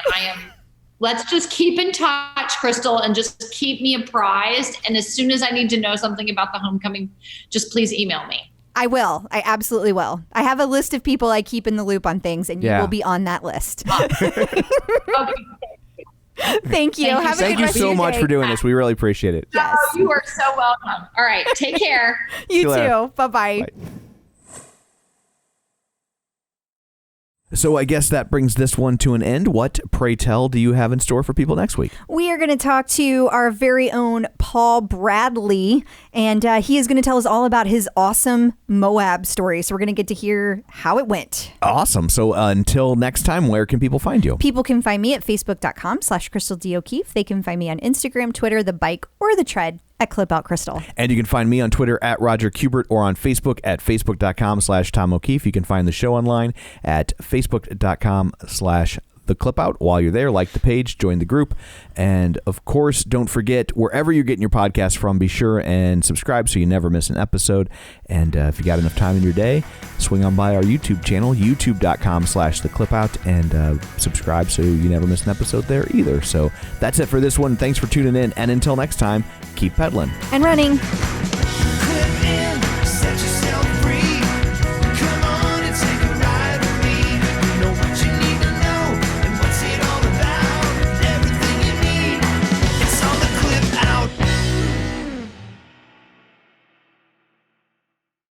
let's just keep in touch, Crystal, and just keep me apprised. And as soon as I need to know something about the homecoming, just please email me. I will. I absolutely will. I have a list of people I keep in the loop on things, and you will be on that list. Okay. Thank you. Thank you so much for doing this. We really appreciate it. Yes. Oh, you are so welcome. All right. Take care. You too. Bye-bye. Bye. So I guess that brings this one to an end. What, pray tell, do you have in store for people next week? We are going to talk to our very own Paul Bradley, and he is going to tell us all about his awesome Moab story. So we're going to get to hear how it went. Awesome. So until next time, where can people find you? People can find me at facebook.com/Crystal D. O'Keefe. They can find me on Instagram, Twitter, The Bike, or The Tread at ClipOutCrystal. And you can find me on Twitter at Roger Kubert, or on Facebook at facebook.com/Tom O'Keefe. You can find the show online at facebook.com/The Clip Out. While you're there, like the page, join the group. And of course, don't forget, wherever you're getting your podcast from, be sure and subscribe so you never miss an episode. And if you got enough time in your day, swing on by our YouTube channel, youtube.com/The Clip Out, and subscribe so you never miss an episode there either. So that's it for this one. Thanks for tuning in. And until next time, keep pedaling and running.